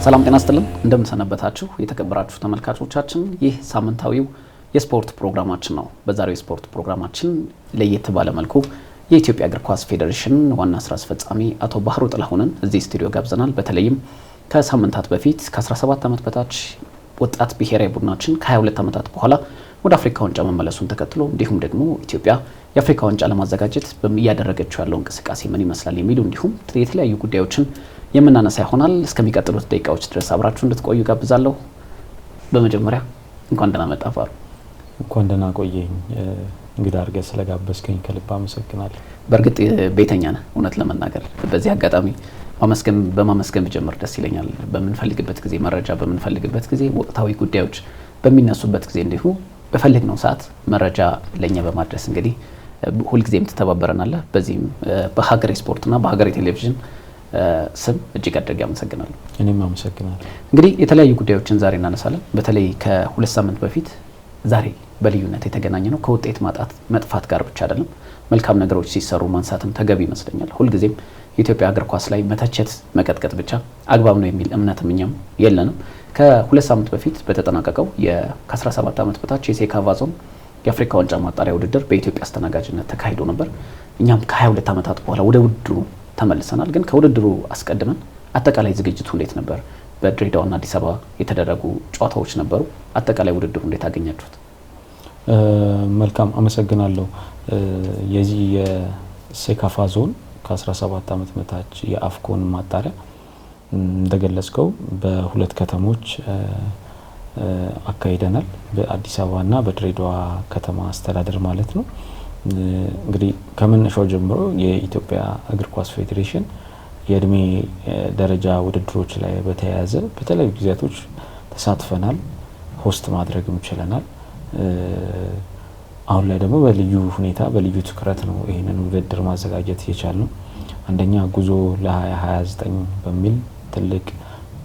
ሰላም ጤና ይስጥልን እንደምን ሰነበታችሁ የተከበራችሁ ተመልካቾቻችን ይህ ሳምንታዊው የስፖርት ፕሮግራማችን ነው። በዛሬው የስፖርት ፕሮግራማችን ለየት ባለ መልኩ የኢትዮጵያ እግር ኳስ ፌዴሬሽን ዋና ስራ አስፈጻሚ አቶ ባህሩ ጥላሁንን እዚህ ስቱዲዮ ጋብዘናል። በተለይም ከሳምንታት በፊት ከ17 ዓመት በታች ወጣት ብሔራዊ ቡድናችን ከ22 ዓመታት በኋላ ወደ አፍሪካ ዋንጫ መመለሱን ተከትሎ እንዲሁም ደግሞ ኢትዮጵያ የአፍሪካ ዋንጫ ለማዘጋጀት እያደረገችው ያለው እንቅስቃሴ ምን ይመስላል የሚሉ እንዲሁም የተለያዩ ጉዳዮችን የምናነሳ ይሆናል። እስከሚቀጥሉት ደቂቃዎች ድረስ አብራችሁ እንድትቆዩ ጋብዛለሁ። በመጀመሪያ እንኳን ደህና መጣ ባህሩ። እንኳን ደህና ቆየኝ። እንግዳ አድርገህ ስለጋበዝከኝ ከልብ አመሰግናለሁ። በእርግጥ ቤተኛ ነህ እውነት ለመናገር በዚህ አጋጣሚ በማመስገን ብጀምር ደስ ይለኛል። በምንፈልግበት ጊዜ መረጃ በምንፈልግበት ጊዜ ወቅታዊ ጉዳዮች በሚነሱበት ጊዜ እንዲሁ በፈልግነው ሰዓት መረጃ ለኛ በማድረስ እንግዲህ ሁልጊዜም ትተባበረናለህ። በዚህም በሀገሬ ስፖርትና በሀገሬ ቴሌቪዥን ስም እጅግ አድርጌ አመሰግናለሁ። እኔም አመሰግናለሁ። እንግዲህ የተለያዩ ጉዳዮችን ዛሬ እናነሳለን። በተለይ ከሁለት ሳምንት በፊት ዛሬ በልዩነት የተገናኘ ነው። ከውጤት መጥፋት ጋር ብቻ አይደለም፣ መልካም ነገሮች ሲሰሩ ማንሳትም ተገቢ ይመስለኛል። ሁልጊዜም የኢትዮጵያ እግር ኳስ ላይ መተቸት መቀጥቀጥ ብቻ አግባብ ነው የሚል እምነትም እኛም የለንም። ከሁለት ሳምንት በፊት በተጠናቀቀው ከ17 ዓመት በታች የሴካፋ ዞን የአፍሪካ ዋንጫ ማጣሪያ ውድድር በኢትዮጵያ አስተናጋጅነት ተካሂዶ ነበር። እኛም ከ22 ዓመታት በኋላ ወደ ውድድሩ ተመልሰናል። ግን ከውድድሩ አስቀድመን አጠቃላይ ዝግጅቱ እንዴት ነበር? በድሬዳዋና አዲስ አበባ የተደረጉ ጨዋታዎች ነበሩ። አጠቃላይ ውድድሩ እንዴት አገኛችሁት? መልካም አመሰግናለሁ። የዚህ የሴካፋ ዞን ከ17 ዓመት በታች የአፍኮን ማጣሪያ እንደገለጽከው በሁለት ከተሞች አካሂደናል። በአዲስ አበባና በድሬዳዋ ከተማ አስተዳደር ማለት ነው። እንግዲህ ከመነሻው ጀምሮ የኢትዮጵያ እግር ኳስ ፌዴሬሽን የእድሜ ደረጃ ውድድሮች ላይ በተያያዘ በተለያዩ ጊዜያቶች ተሳትፈናል፣ ሆስት ማድረግም ችለናል። አሁን ላይ ደግሞ በልዩ ሁኔታ በልዩ ትኩረት ነው ይህንን ውድድር ማዘጋጀት የቻልነው። አንደኛ ጉዞ ለ2029 በሚል ትልቅ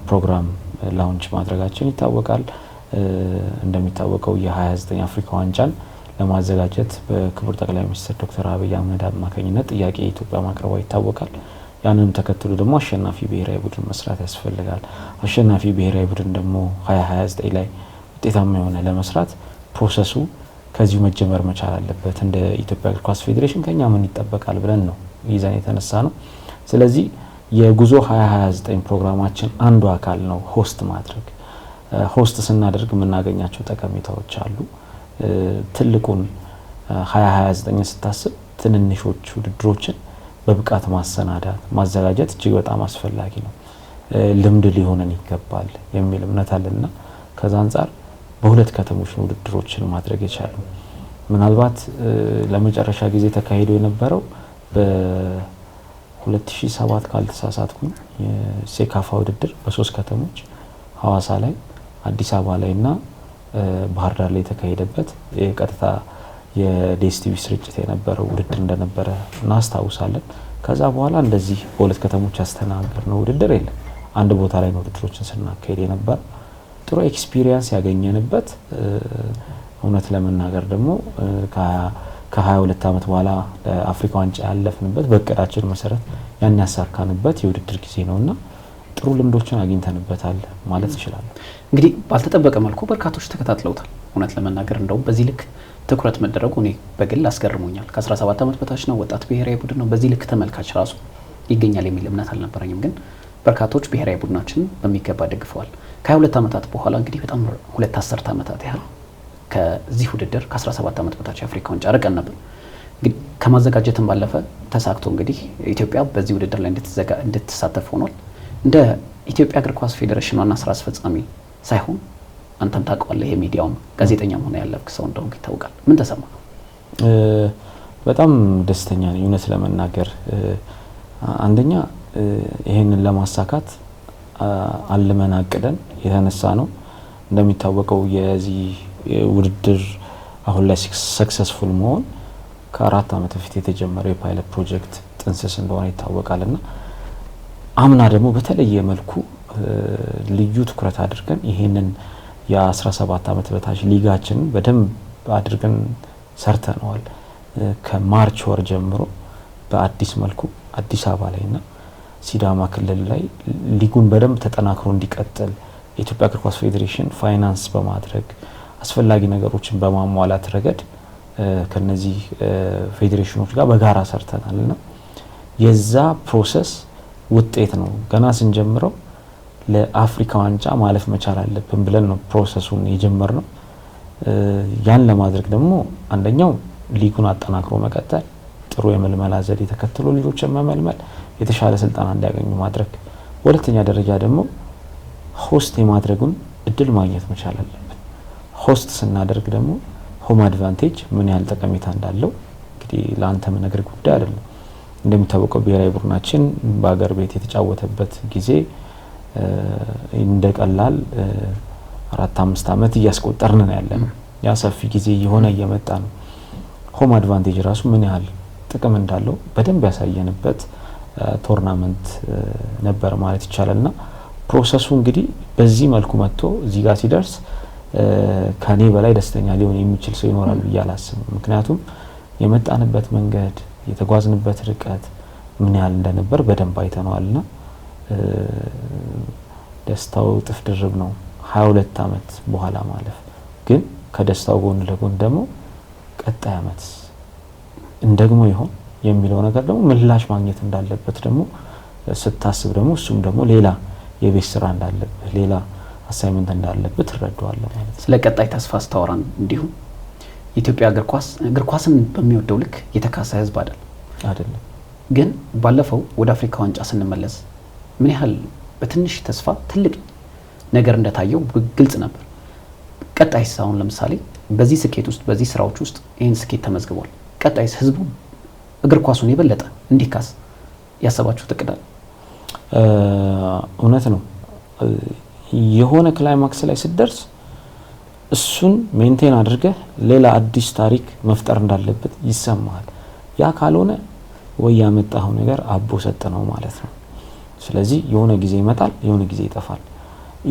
ፕሮግራም ላውንች ማድረጋችን ይታወቃል። እንደሚታወቀው የ29 አፍሪካ ዋንጫን ለማዘጋጀት በክቡር ጠቅላይ ሚኒስትር ዶክተር አብይ አህመድ አማካኝነት ጥያቄ ኢትዮጵያ ማቅረቧ ይታወቃል። ያንንም ተከትሎ ደግሞ አሸናፊ ብሔራዊ ቡድን መስራት ያስፈልጋል። አሸናፊ ብሔራዊ ቡድን ደግሞ 2029 ላይ ውጤታማ የሆነ ለመስራት ፕሮሰሱ ከዚሁ መጀመር መቻል አለበት። እንደ ኢትዮጵያ እግር ኳስ ፌዴሬሽን ከኛ ምን ይጠበቃል ብለን ነው ይዘን የተነሳ ነው። ስለዚህ የጉዞ 2029 ፕሮግራማችን አንዱ አካል ነው ሆስት ማድረግ። ሆስት ስናደርግ የምናገኛቸው ጠቀሜታዎች አሉ። ትልቁን 2029 ስታስብ ትንንሾች ውድድሮችን በብቃት ማዘጋጀት እጅግ በጣም አስፈላጊ ነው። ልምድ ሊሆነን ይገባል የሚል እምነት አለና ከዛ አንጻር በሁለት ከተሞች ውድድሮችን ማድረግ የቻሉ ምናልባት ለመጨረሻ ጊዜ ተካሂዶ የነበረው በ2007 ካልተሳሳትኩኝ የሴካፋ ውድድር በሶስት ከተሞች ሐዋሳ ላይ፣ አዲስ አበባ ላይና ባህር ዳር ላይ የተካሄደበት የቀጥታ የዲኤስቲቪ ስርጭት የነበረው ውድድር እንደነበረ እናስታውሳለን። ከዛ በኋላ እንደዚህ በሁለት ከተሞች ያስተናገርነው ውድድር የለም። አንድ ቦታ ላይ ነው ውድድሮችን ስናካሄድ የነበረ ጥሩ ኤክስፒሪየንስ ያገኘንበት፣ እውነት ለመናገር ደግሞ ከ22 ዓመት በኋላ ለአፍሪካ ዋንጫ ያለፍንበት በእቅዳችን መሰረት ያን ያሳካንበት የውድድር ጊዜ ነውና ጥሩ ልምዶችን አግኝተንበታል ማለት እንችላለን። እንግዲህ ባልተጠበቀ መልኩ በርካቶች ተከታትለውታል። እውነት ለመናገር እንደውም በዚህ ልክ ትኩረት መደረጉ እኔ በግል አስገርሞኛል። ከ17 ዓመት በታች ነው፣ ወጣት ብሔራዊ ቡድን ነው። በዚህ ልክ ተመልካች ራሱ ይገኛል የሚል እምነት አልነበረኝም። ግን በርካቶች ብሔራዊ ቡድናችንን በሚገባ ደግፈዋል። ከ22 ዓመታት በኋላ እንግዲህ በጣም ሁለት አስርት ዓመታት ያህል ከዚህ ውድድር ከ17 ዓመት በታች የአፍሪካ ዋንጫ ርቀን ነበር። እንግዲህ ከማዘጋጀትም ባለፈ ተሳክቶ እንግዲህ ኢትዮጵያ በዚህ ውድድር ላይ እንድትሳተፍ ሆኗል። እንደ ኢትዮጵያ እግር ኳስ ፌዴሬሽን ዋና ስራ አስፈጻሚ ሳይሆን አንተም ታውቀዋለህ፣ የሚዲያውም ጋዜጠኛም ሆነ ያለፍክ ሰው እንደሆንክ ይታወቃል። ምን ተሰማ? በጣም ደስተኛ ነኝ እውነት ለመናገር። አንደኛ ይሄንን ለማሳካት አልመን አቅደን የተነሳ ነው። እንደሚታወቀው የዚህ ውድድር አሁን ላይ ሰክሰስፉል መሆን ከ4 ዓመት በፊት የተጀመረው የፓይለት ፕሮጀክት ጥንስስ እንደሆነ ይታወቃልና አምና ደግሞ በተለየ መልኩ ልዩ ትኩረት አድርገን ይሄንን የ17 ዓመት በታች ሊጋችንን በደንብ አድርገን ሰርተነዋል። ከማርች ወር ጀምሮ በአዲስ መልኩ አዲስ አበባ ላይና ሲዳማ ክልል ላይ ሊጉን በደንብ ተጠናክሮ እንዲቀጥል የኢትዮጵያ እግር ኳስ ፌዴሬሽን ፋይናንስ በማድረግ አስፈላጊ ነገሮችን በማሟላት ረገድ ከነዚህ ፌዴሬሽኖች ጋር በጋራ ሰርተናልና የዛ ፕሮሰስ ውጤት ነው። ገና ስንጀምረው ለአፍሪካ ዋንጫ ማለፍ መቻል አለብን ብለን ነው ፕሮሰሱን የጀመርነው። ያን ለማድረግ ደግሞ አንደኛው ሊጉን አጠናክሮ መቀጠል፣ ጥሩ የመልመላ ዘዴ ተከትሎ ልጆችን መመልመል፣ የተሻለ ስልጠና እንዲያገኙ ማድረግ፣ በሁለተኛ ደረጃ ደግሞ ሆስት የማድረጉን እድል ማግኘት መቻል አለብን። ሆስት ስናደርግ ደግሞ ሆም አድቫንቴጅ ምን ያህል ጠቀሜታ እንዳለው እንግዲህ ለአንተ መነገር ጉዳይ አይደለም። እንደሚታወቀው ብሔራዊ ቡድናችን በአገር ቤት የተጫወተበት ጊዜ እንደቀላል 4-5 አመት እያስቆጠርን ነው ያለነው። ያ ሰፊ ጊዜ የሆነ እየመጣ ነው። ሆም አድቫንቴጅ ራሱ ምን ያህል ጥቅም እንዳለው በደንብ ያሳየንበት ቶርናመንት ነበር ማለት ይቻላልና ፕሮሰሱ እንግዲህ በዚህ መልኩ መጥቶ እዚህ ጋር ሲደርስ ከኔ በላይ ደስተኛ ሊሆን የሚችል ሰው ይኖራል ብዬ አላስብም። ምክንያቱም የመጣንበት መንገድ የተጓዝንበት ርቀት ምን ያህል እንደነበር በደንብ አይተነዋልና ደስታው ጥፍ ድርብ ነው 22 አመት በኋላ ማለፍ። ግን ከደስታው ጎን ለጎን ደግሞ ቀጣይ አመት እንደግሞ ይሆን የሚለው ነገር ደግሞ ምላሽ ማግኘት እንዳለበት ደግሞ ስታስብ ደግሞ እሱም ደግሞ ሌላ የቤት ስራ እንዳለበት ሌላ አሳይመንት እንዳለበት ትረዳዋለህ ማለት ነው። ስለ ቀጣይ ተስፋ አስተዋራን እንዲሁ ኢትዮጵያ እግር ኳስን በሚወደው ልክ የተካሳ ህዝብ አይደለም። ግን ባለፈው ወደ አፍሪካ ዋንጫ ስንመለስ ምን ያህል በትንሽ ተስፋ ትልቅ ነገር እንደታየው ግልጽ ነበር። ቀጣይስ አሁን ለምሳሌ በዚህ ስኬት ውስጥ በዚህ ስራዎች ውስጥ ይሄን ስኬት ተመዝግቧል። ቀጣይስ ህዝቡ እግር ኳሱን የበለጠ እንዲካስ ያሰባችሁ ተቀዳል? እውነት ነው። የሆነ ክላይማክስ ላይ ሲደርስ እሱን ሜንቴን አድርገህ ሌላ አዲስ ታሪክ መፍጠር እንዳለበት ይሰማሃል። ያ ካልሆነ ወይ ያመጣው ነገር አቦ ሰጥ ነው ማለት ነው። ስለዚህ የሆነ ጊዜ ይመጣል፣ የሆነ ጊዜ ይጠፋል።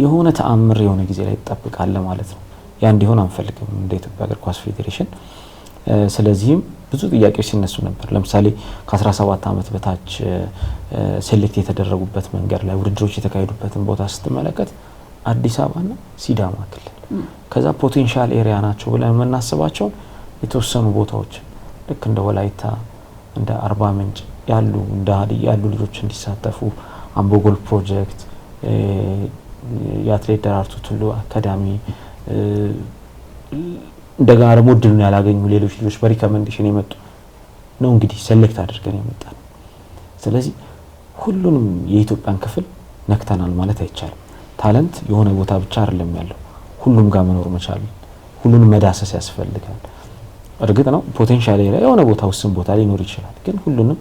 የሆነ ተአምር የሆነ ጊዜ ላይ ይጠብቃል ማለት ነው። ያ እንዲሆን አንፈልግም እንደ ኢትዮጵያ እግር ኳስ ፌዴሬሽን። ስለዚህም ብዙ ጥያቄዎች ሲነሱ ነበር። ለምሳሌ ከ17 አመት በታች ሴሌክት የተደረጉበት መንገድ ላይ ውድድሮች የተካሄዱበትን ቦታ ስትመለከት አዲስ አበባና ሲዳማ ክልል ከዛ ፖቴንሻል ኤሪያ ናቸው ብለን የምናስባቸው የተወሰኑ ቦታዎች ልክ እንደ ወላይታ እንደ አርባ ምንጭ ያሉ እንደ ሀዲያ ያሉ ልጆች እንዲሳተፉ አምቦጎል ፕሮጀክት የአትሌት ደራርቱ ቱሉ አካዳሚ እንደገና ደግሞ እድሉን ያላገኙ ሌሎች ልጆች በሪኮመንዴሽን የመጡ ነው እንግዲህ ሴሌክት አድርገን የመጣን። ስለዚህ ሁሉንም የኢትዮጵያን ክፍል ነክተናል ማለት አይቻልም። ታለንት የሆነ ቦታ ብቻ አይደለም ያለው፣ ሁሉም ጋር መኖር መቻል፣ ሁሉንም መዳሰስ ያስፈልጋል። እርግጥ ነው ፖቴንሻል ኤሪያ የሆነ ቦታ ውስን ቦታ ሊኖር ይችላል፣ ግን ሁሉንም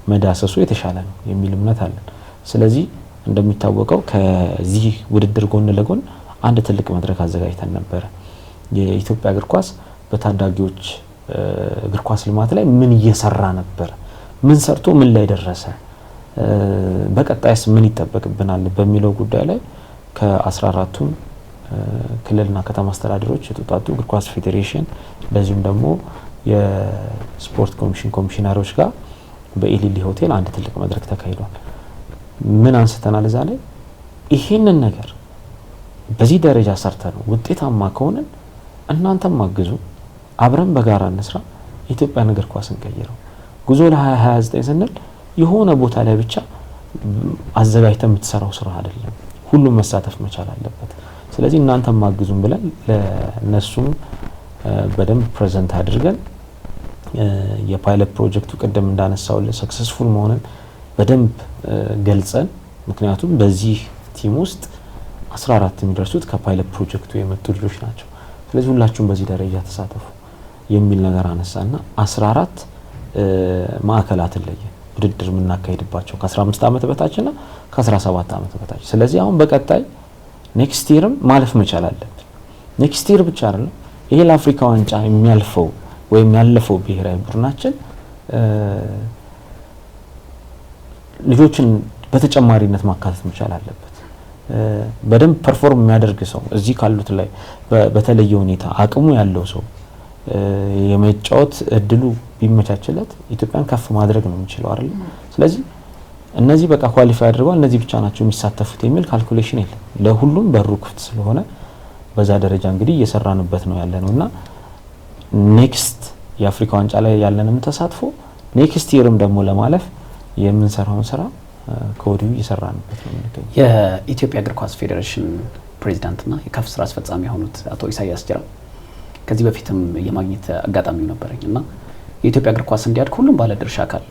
መዳሰሱ የተሻለ ነው የሚል እምነት አለን። ስለዚህ እንደሚታወቀው ከዚህ ውድድር ጎን ለጎን አንድ ትልቅ መድረክ አዘጋጅተን ነበር። የኢትዮጵያ እግር ኳስ በታዳጊዎች እግር ኳስ ልማት ላይ ምን እየሰራ ነበር፣ ምን ሰርቶ ምን ላይ ደረሰ፣ በቀጣይስ ምን ይጠበቅብናል በሚለው ጉዳይ ላይ ከ14ቱም ክልልና ከተማ አስተዳደሮች የተውጣጡ እግር ኳስ ፌዴሬሽን እንደዚሁም ደግሞ የስፖርት ኮሚሽነሮች ጋር በኢሊሊ ሆቴል አንድ ትልቅ መድረክ ተካሂዷል። ምን አንስተናል እዛ ላይ? ይሄንን ነገር በዚህ ደረጃ ሰርተን ውጤታማ ከሆነ እናንተም አግዙ፣ አብረን በጋራ እንስራ፣ ኢትዮጵያን እግር ኳስ እንቀይረው። ጉዞ ለ2029 ስንል የሆነ ቦታ ላይ ብቻ አዘጋጅተን የምትሰራው ስራ አይደለም፣ ሁሉም መሳተፍ መቻል አለበት። ስለዚህ እናንተም አግዙን ብለን ለነሱም በደንብ ፕሬዘንት አድርገን የፓይለት ፕሮጀክቱ ቀደም እንዳነሳውልን ሰክሰስፉል መሆኑን በደንብ ገልጸን፣ ምክንያቱም በዚህ ቲም ውስጥ 14 የሚደርሱት ከፓይለት ፕሮጀክቱ የመጡ ልጆች ናቸው። ስለዚህ ሁላችሁም በዚህ ደረጃ ተሳተፉ የሚል ነገር አነሳና 14 ማዕከላትን ለየ ውድድር የምናካሄድባቸው ከ15 አመት በታችና ከ17 አመት በታች። ስለዚህ አሁን በቀጣይ ኔክስት ይርም ማለፍ መቻል አለብን። ኔክስት ይር ብቻ አይደለም፣ ይሄ ለአፍሪካ ዋንጫ የሚያልፈው ወይም ያለፈው ብሔራዊ ቡድናችን ልጆችን በተጨማሪነት ማካተት መቻል አለበት። በደንብ ፐርፎርም የሚያደርግ ሰው እዚህ ካሉት ላይ በተለየ ሁኔታ አቅሙ ያለው ሰው የመጫወት እድሉ ቢመቻችለት ኢትዮጵያን ከፍ ማድረግ ነው የሚችለው አይደል? ስለዚህ እነዚህ በቃ ኳሊፋይ አድርገዋል እነዚህ ብቻ ናቸው የሚሳተፉት የሚል ካልኩሌሽን የለም። ለሁሉም በሩ ክፍት ስለሆነ በዛ ደረጃ እንግዲህ እየሰራንበት ነው ያለነውና ኔክስት የአፍሪካ ዋንጫ ላይ ያለንም ተሳትፎ ኔክስት ይርም ደግሞ ለማለፍ የምንሰራውን ስራ ከወዲሁ እየሰራንበት ነው የሚገኘው። የኢትዮጵያ እግር ኳስ ፌዴሬሽን ፕሬዚዳንትና የካፍ ስራ አስፈጻሚ የሆኑት አቶ ኢሳያስ ጅራ ከዚህ በፊትም የማግኘት አጋጣሚው ነበረኝና የኢትዮጵያ እግር ኳስ እንዲያድግ ሁሉም ባለድርሻ አካል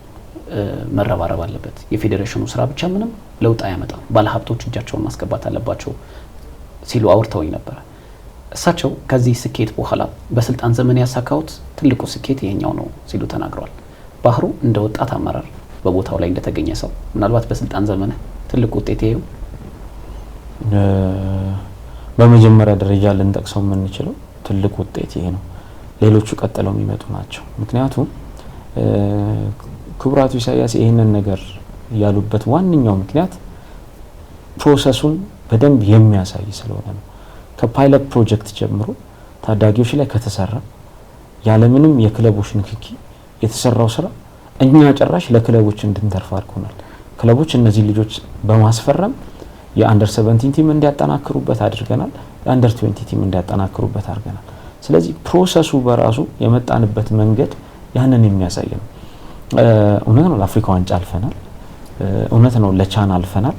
መረባረብ አለበት። የፌዴሬሽኑ ስራ ብቻ ምንም ለውጥ አያመጣም፣ ባለሀብቶች እጃቸውን ማስገባት አለባቸው ሲሉ አውርተውኝ ነበር። እሳቸው ከዚህ ስኬት በኋላ በስልጣን ዘመን ያሳካውት ትልቁ ስኬት ይሄኛው ነው ሲሉ ተናግረዋል። ባህሩ እንደ ወጣት አመራር በቦታው ላይ እንደተገኘ ሰው ምናልባት በስልጣን ዘመን ትልቁ ውጤት ይሄው በመጀመሪያ ደረጃ ልንጠቅሰው የምንችለው ትልቁ ውጤት ይሄ ነው። ሌሎቹ ቀጥለው የሚመጡ ናቸው። ምክንያቱም ክቡራቱ ኢሳያስ ይሄንን ነገር ያሉበት ዋንኛው ምክንያት ፕሮሰሱን በደንብ የሚያሳይ ስለሆነ ነው። ከፓይለት ፕሮጀክት ጀምሮ ታዳጊዎች ላይ ከተሰራ ያለምንም የክለቦች ንክኪ የተሰራው ስራ እኛ ጨራሽ ለክለቦች እንድንተርፍ አድርጎናል። ክለቦች እነዚህ ልጆች በማስፈረም የአንደር 17 ቲም እንዲያጠናክሩበት አድርገናል። የአንደር 20 ቲም እንዲያጠናክሩበት አድርገናል። ስለዚህ ፕሮሰሱ በራሱ የመጣንበት መንገድ ያንን የሚያሳይ ነው። እውነት ነው ለአፍሪካ ዋንጫ አልፈናል። እውነት ነው ለቻን አልፈናል።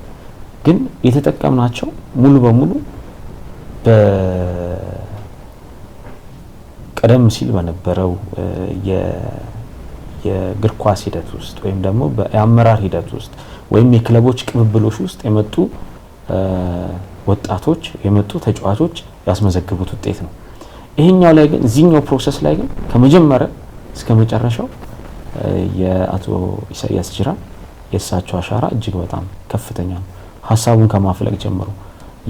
ግን የተጠቀምናቸው ሙሉ በሙሉ በቀደም ሲል በነበረው የእግር ኳስ ሂደት ውስጥ ወይም ደግሞ በአመራር ሂደት ውስጥ ወይም የክለቦች ቅብብሎች ውስጥ የመጡ ወጣቶች የመጡ ተጫዋቾች ያስመዘግቡት ውጤት ነው። ይሄኛው ላይ ግን እዚህኛው ፕሮሰስ ላይ ግን ከመጀመሪያ እስከ መጨረሻው የአቶ ኢሳያስ ጅራ የእሳቸው አሻራ እጅግ በጣም ከፍተኛ ነው። ሀሳቡን ከማፍለቅ ጀምሮ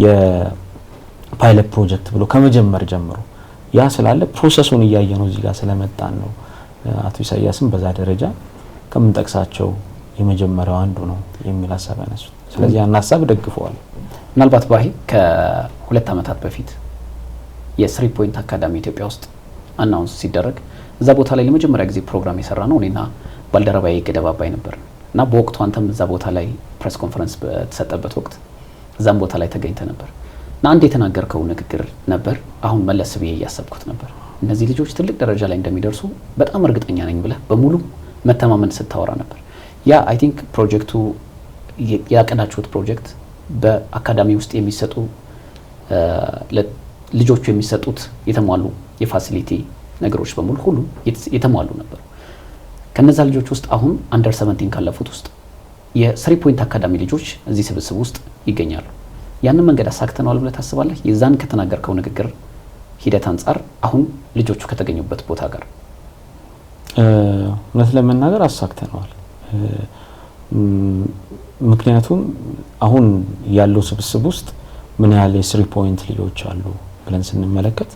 የፓይለት ፕሮጀክት ብሎ ከመጀመር ጀምሮ ያ ስላለ ፕሮሰሱን እያየ ነው እዚህ ጋር ስለመጣን ነው አቶ ኢሳያስም በዛ ደረጃ ከምንጠቅሳቸው የመጀመሪያው አንዱ ነው የሚል ሀሳብ ያነሱ። ስለዚህ ያን ሀሳብ ደግፈዋል። ምናልባት ባሂ ከ2 አመታት በፊት የስሪ ፖይንት አካዳሚ ኢትዮጵያ ውስጥ አናውንስ ሲደረግ እዛ ቦታ ላይ ለመጀመሪያ ጊዜ ፕሮግራም የሰራ ነው እኔና ባልደረባዬ ገደብ አባይ ነበር እና በወቅቱ አንተም እዛ ቦታ ላይ ፕሬስ ኮንፈረንስ በተሰጠበት ወቅት እዛም ቦታ ላይ ተገኝተ ነበር እና አንድ የተናገርከው ንግግር ነበር። አሁን መለስ ብዬ እያሰብኩት ነበር። እነዚህ ልጆች ትልቅ ደረጃ ላይ እንደሚደርሱ በጣም እርግጠኛ ነኝ ብለህ በሙሉ መተማመን ስታወራ ነበር። ያ አይ ቲንክ ፕሮጀክቱ ያቀዳችሁት ፕሮጀክት በአካዳሚ ውስጥ የሚሰጡ ልጆቹ የሚሰጡት የተሟሉ የፋሲሊቲ ነገሮች በሙሉ ሁሉ የተሟሉ ነበሩ። ከነዛ ልጆች ውስጥ አሁን አንደር 17 ካለፉት ውስጥ የስሪ ፖይንት አካዳሚ ልጆች እዚህ ስብስብ ውስጥ ይገኛሉ። ያንን መንገድ አሳክተናል ብለህ ታስባለህ? የዛን ከተናገርከው ንግግር ሂደት አንጻር አሁን ልጆቹ ከተገኙበት ቦታ ጋር እውነት ለመናገር አሳክተናል። ምክንያቱም አሁን ያለው ስብስብ ውስጥ ምን ያህል የስሪ ፖይንት ልጆች አሉ ብለን ስንመለከት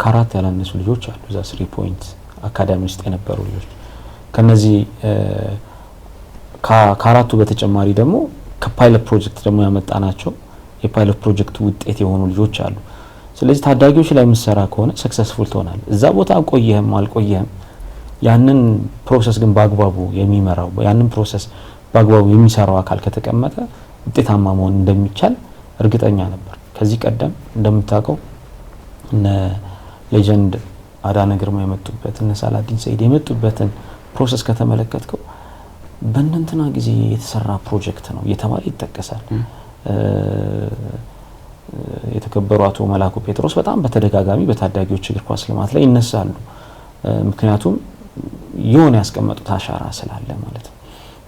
ከአራት ያላነሱ ልጆች አሉ እዛ ስሪ ፖይንት አካዳሚ ውስጥ የነበሩ ልጆች። ከነዚህ ከአራቱ በተጨማሪ ደግሞ ከፓይለት ፕሮጀክት ደግሞ ያመጣናቸው የፓይለት ፕሮጀክት ውጤት የሆኑ ልጆች አሉ። ስለዚህ ታዳጊዎች ላይ ምሰራ ከሆነ ሰክሰስፉል ትሆናል። እዛ ቦታ ቆየህም አልቆየህም ያንን ፕሮሰስ ግን በአግባቡ የሚመራው ያንን ፕሮሰስ በአግባቡ የሚሰራው አካል ከተቀመጠ ውጤታማ መሆን እንደሚቻል እርግጠኛ ነበር። ከዚህ ቀደም እንደምታውቀው እነ ሌጀንድ አዳነ ግርማ የመጡበት እነ ሳላዲን ሰይድ የመጡበትን ፕሮሰስ ከተመለከትከው በእነንትና ጊዜ የተሰራ ፕሮጀክት ነው እየተባለ ይጠቀሳል። የተከበሩ አቶ መላኩ ጴጥሮስ በጣም በተደጋጋሚ በታዳጊዎች እግር ኳስ ልማት ላይ ይነሳሉ። ምክንያቱም የሆነ ያስቀመጡት አሻራ ስላለ ማለት ነው።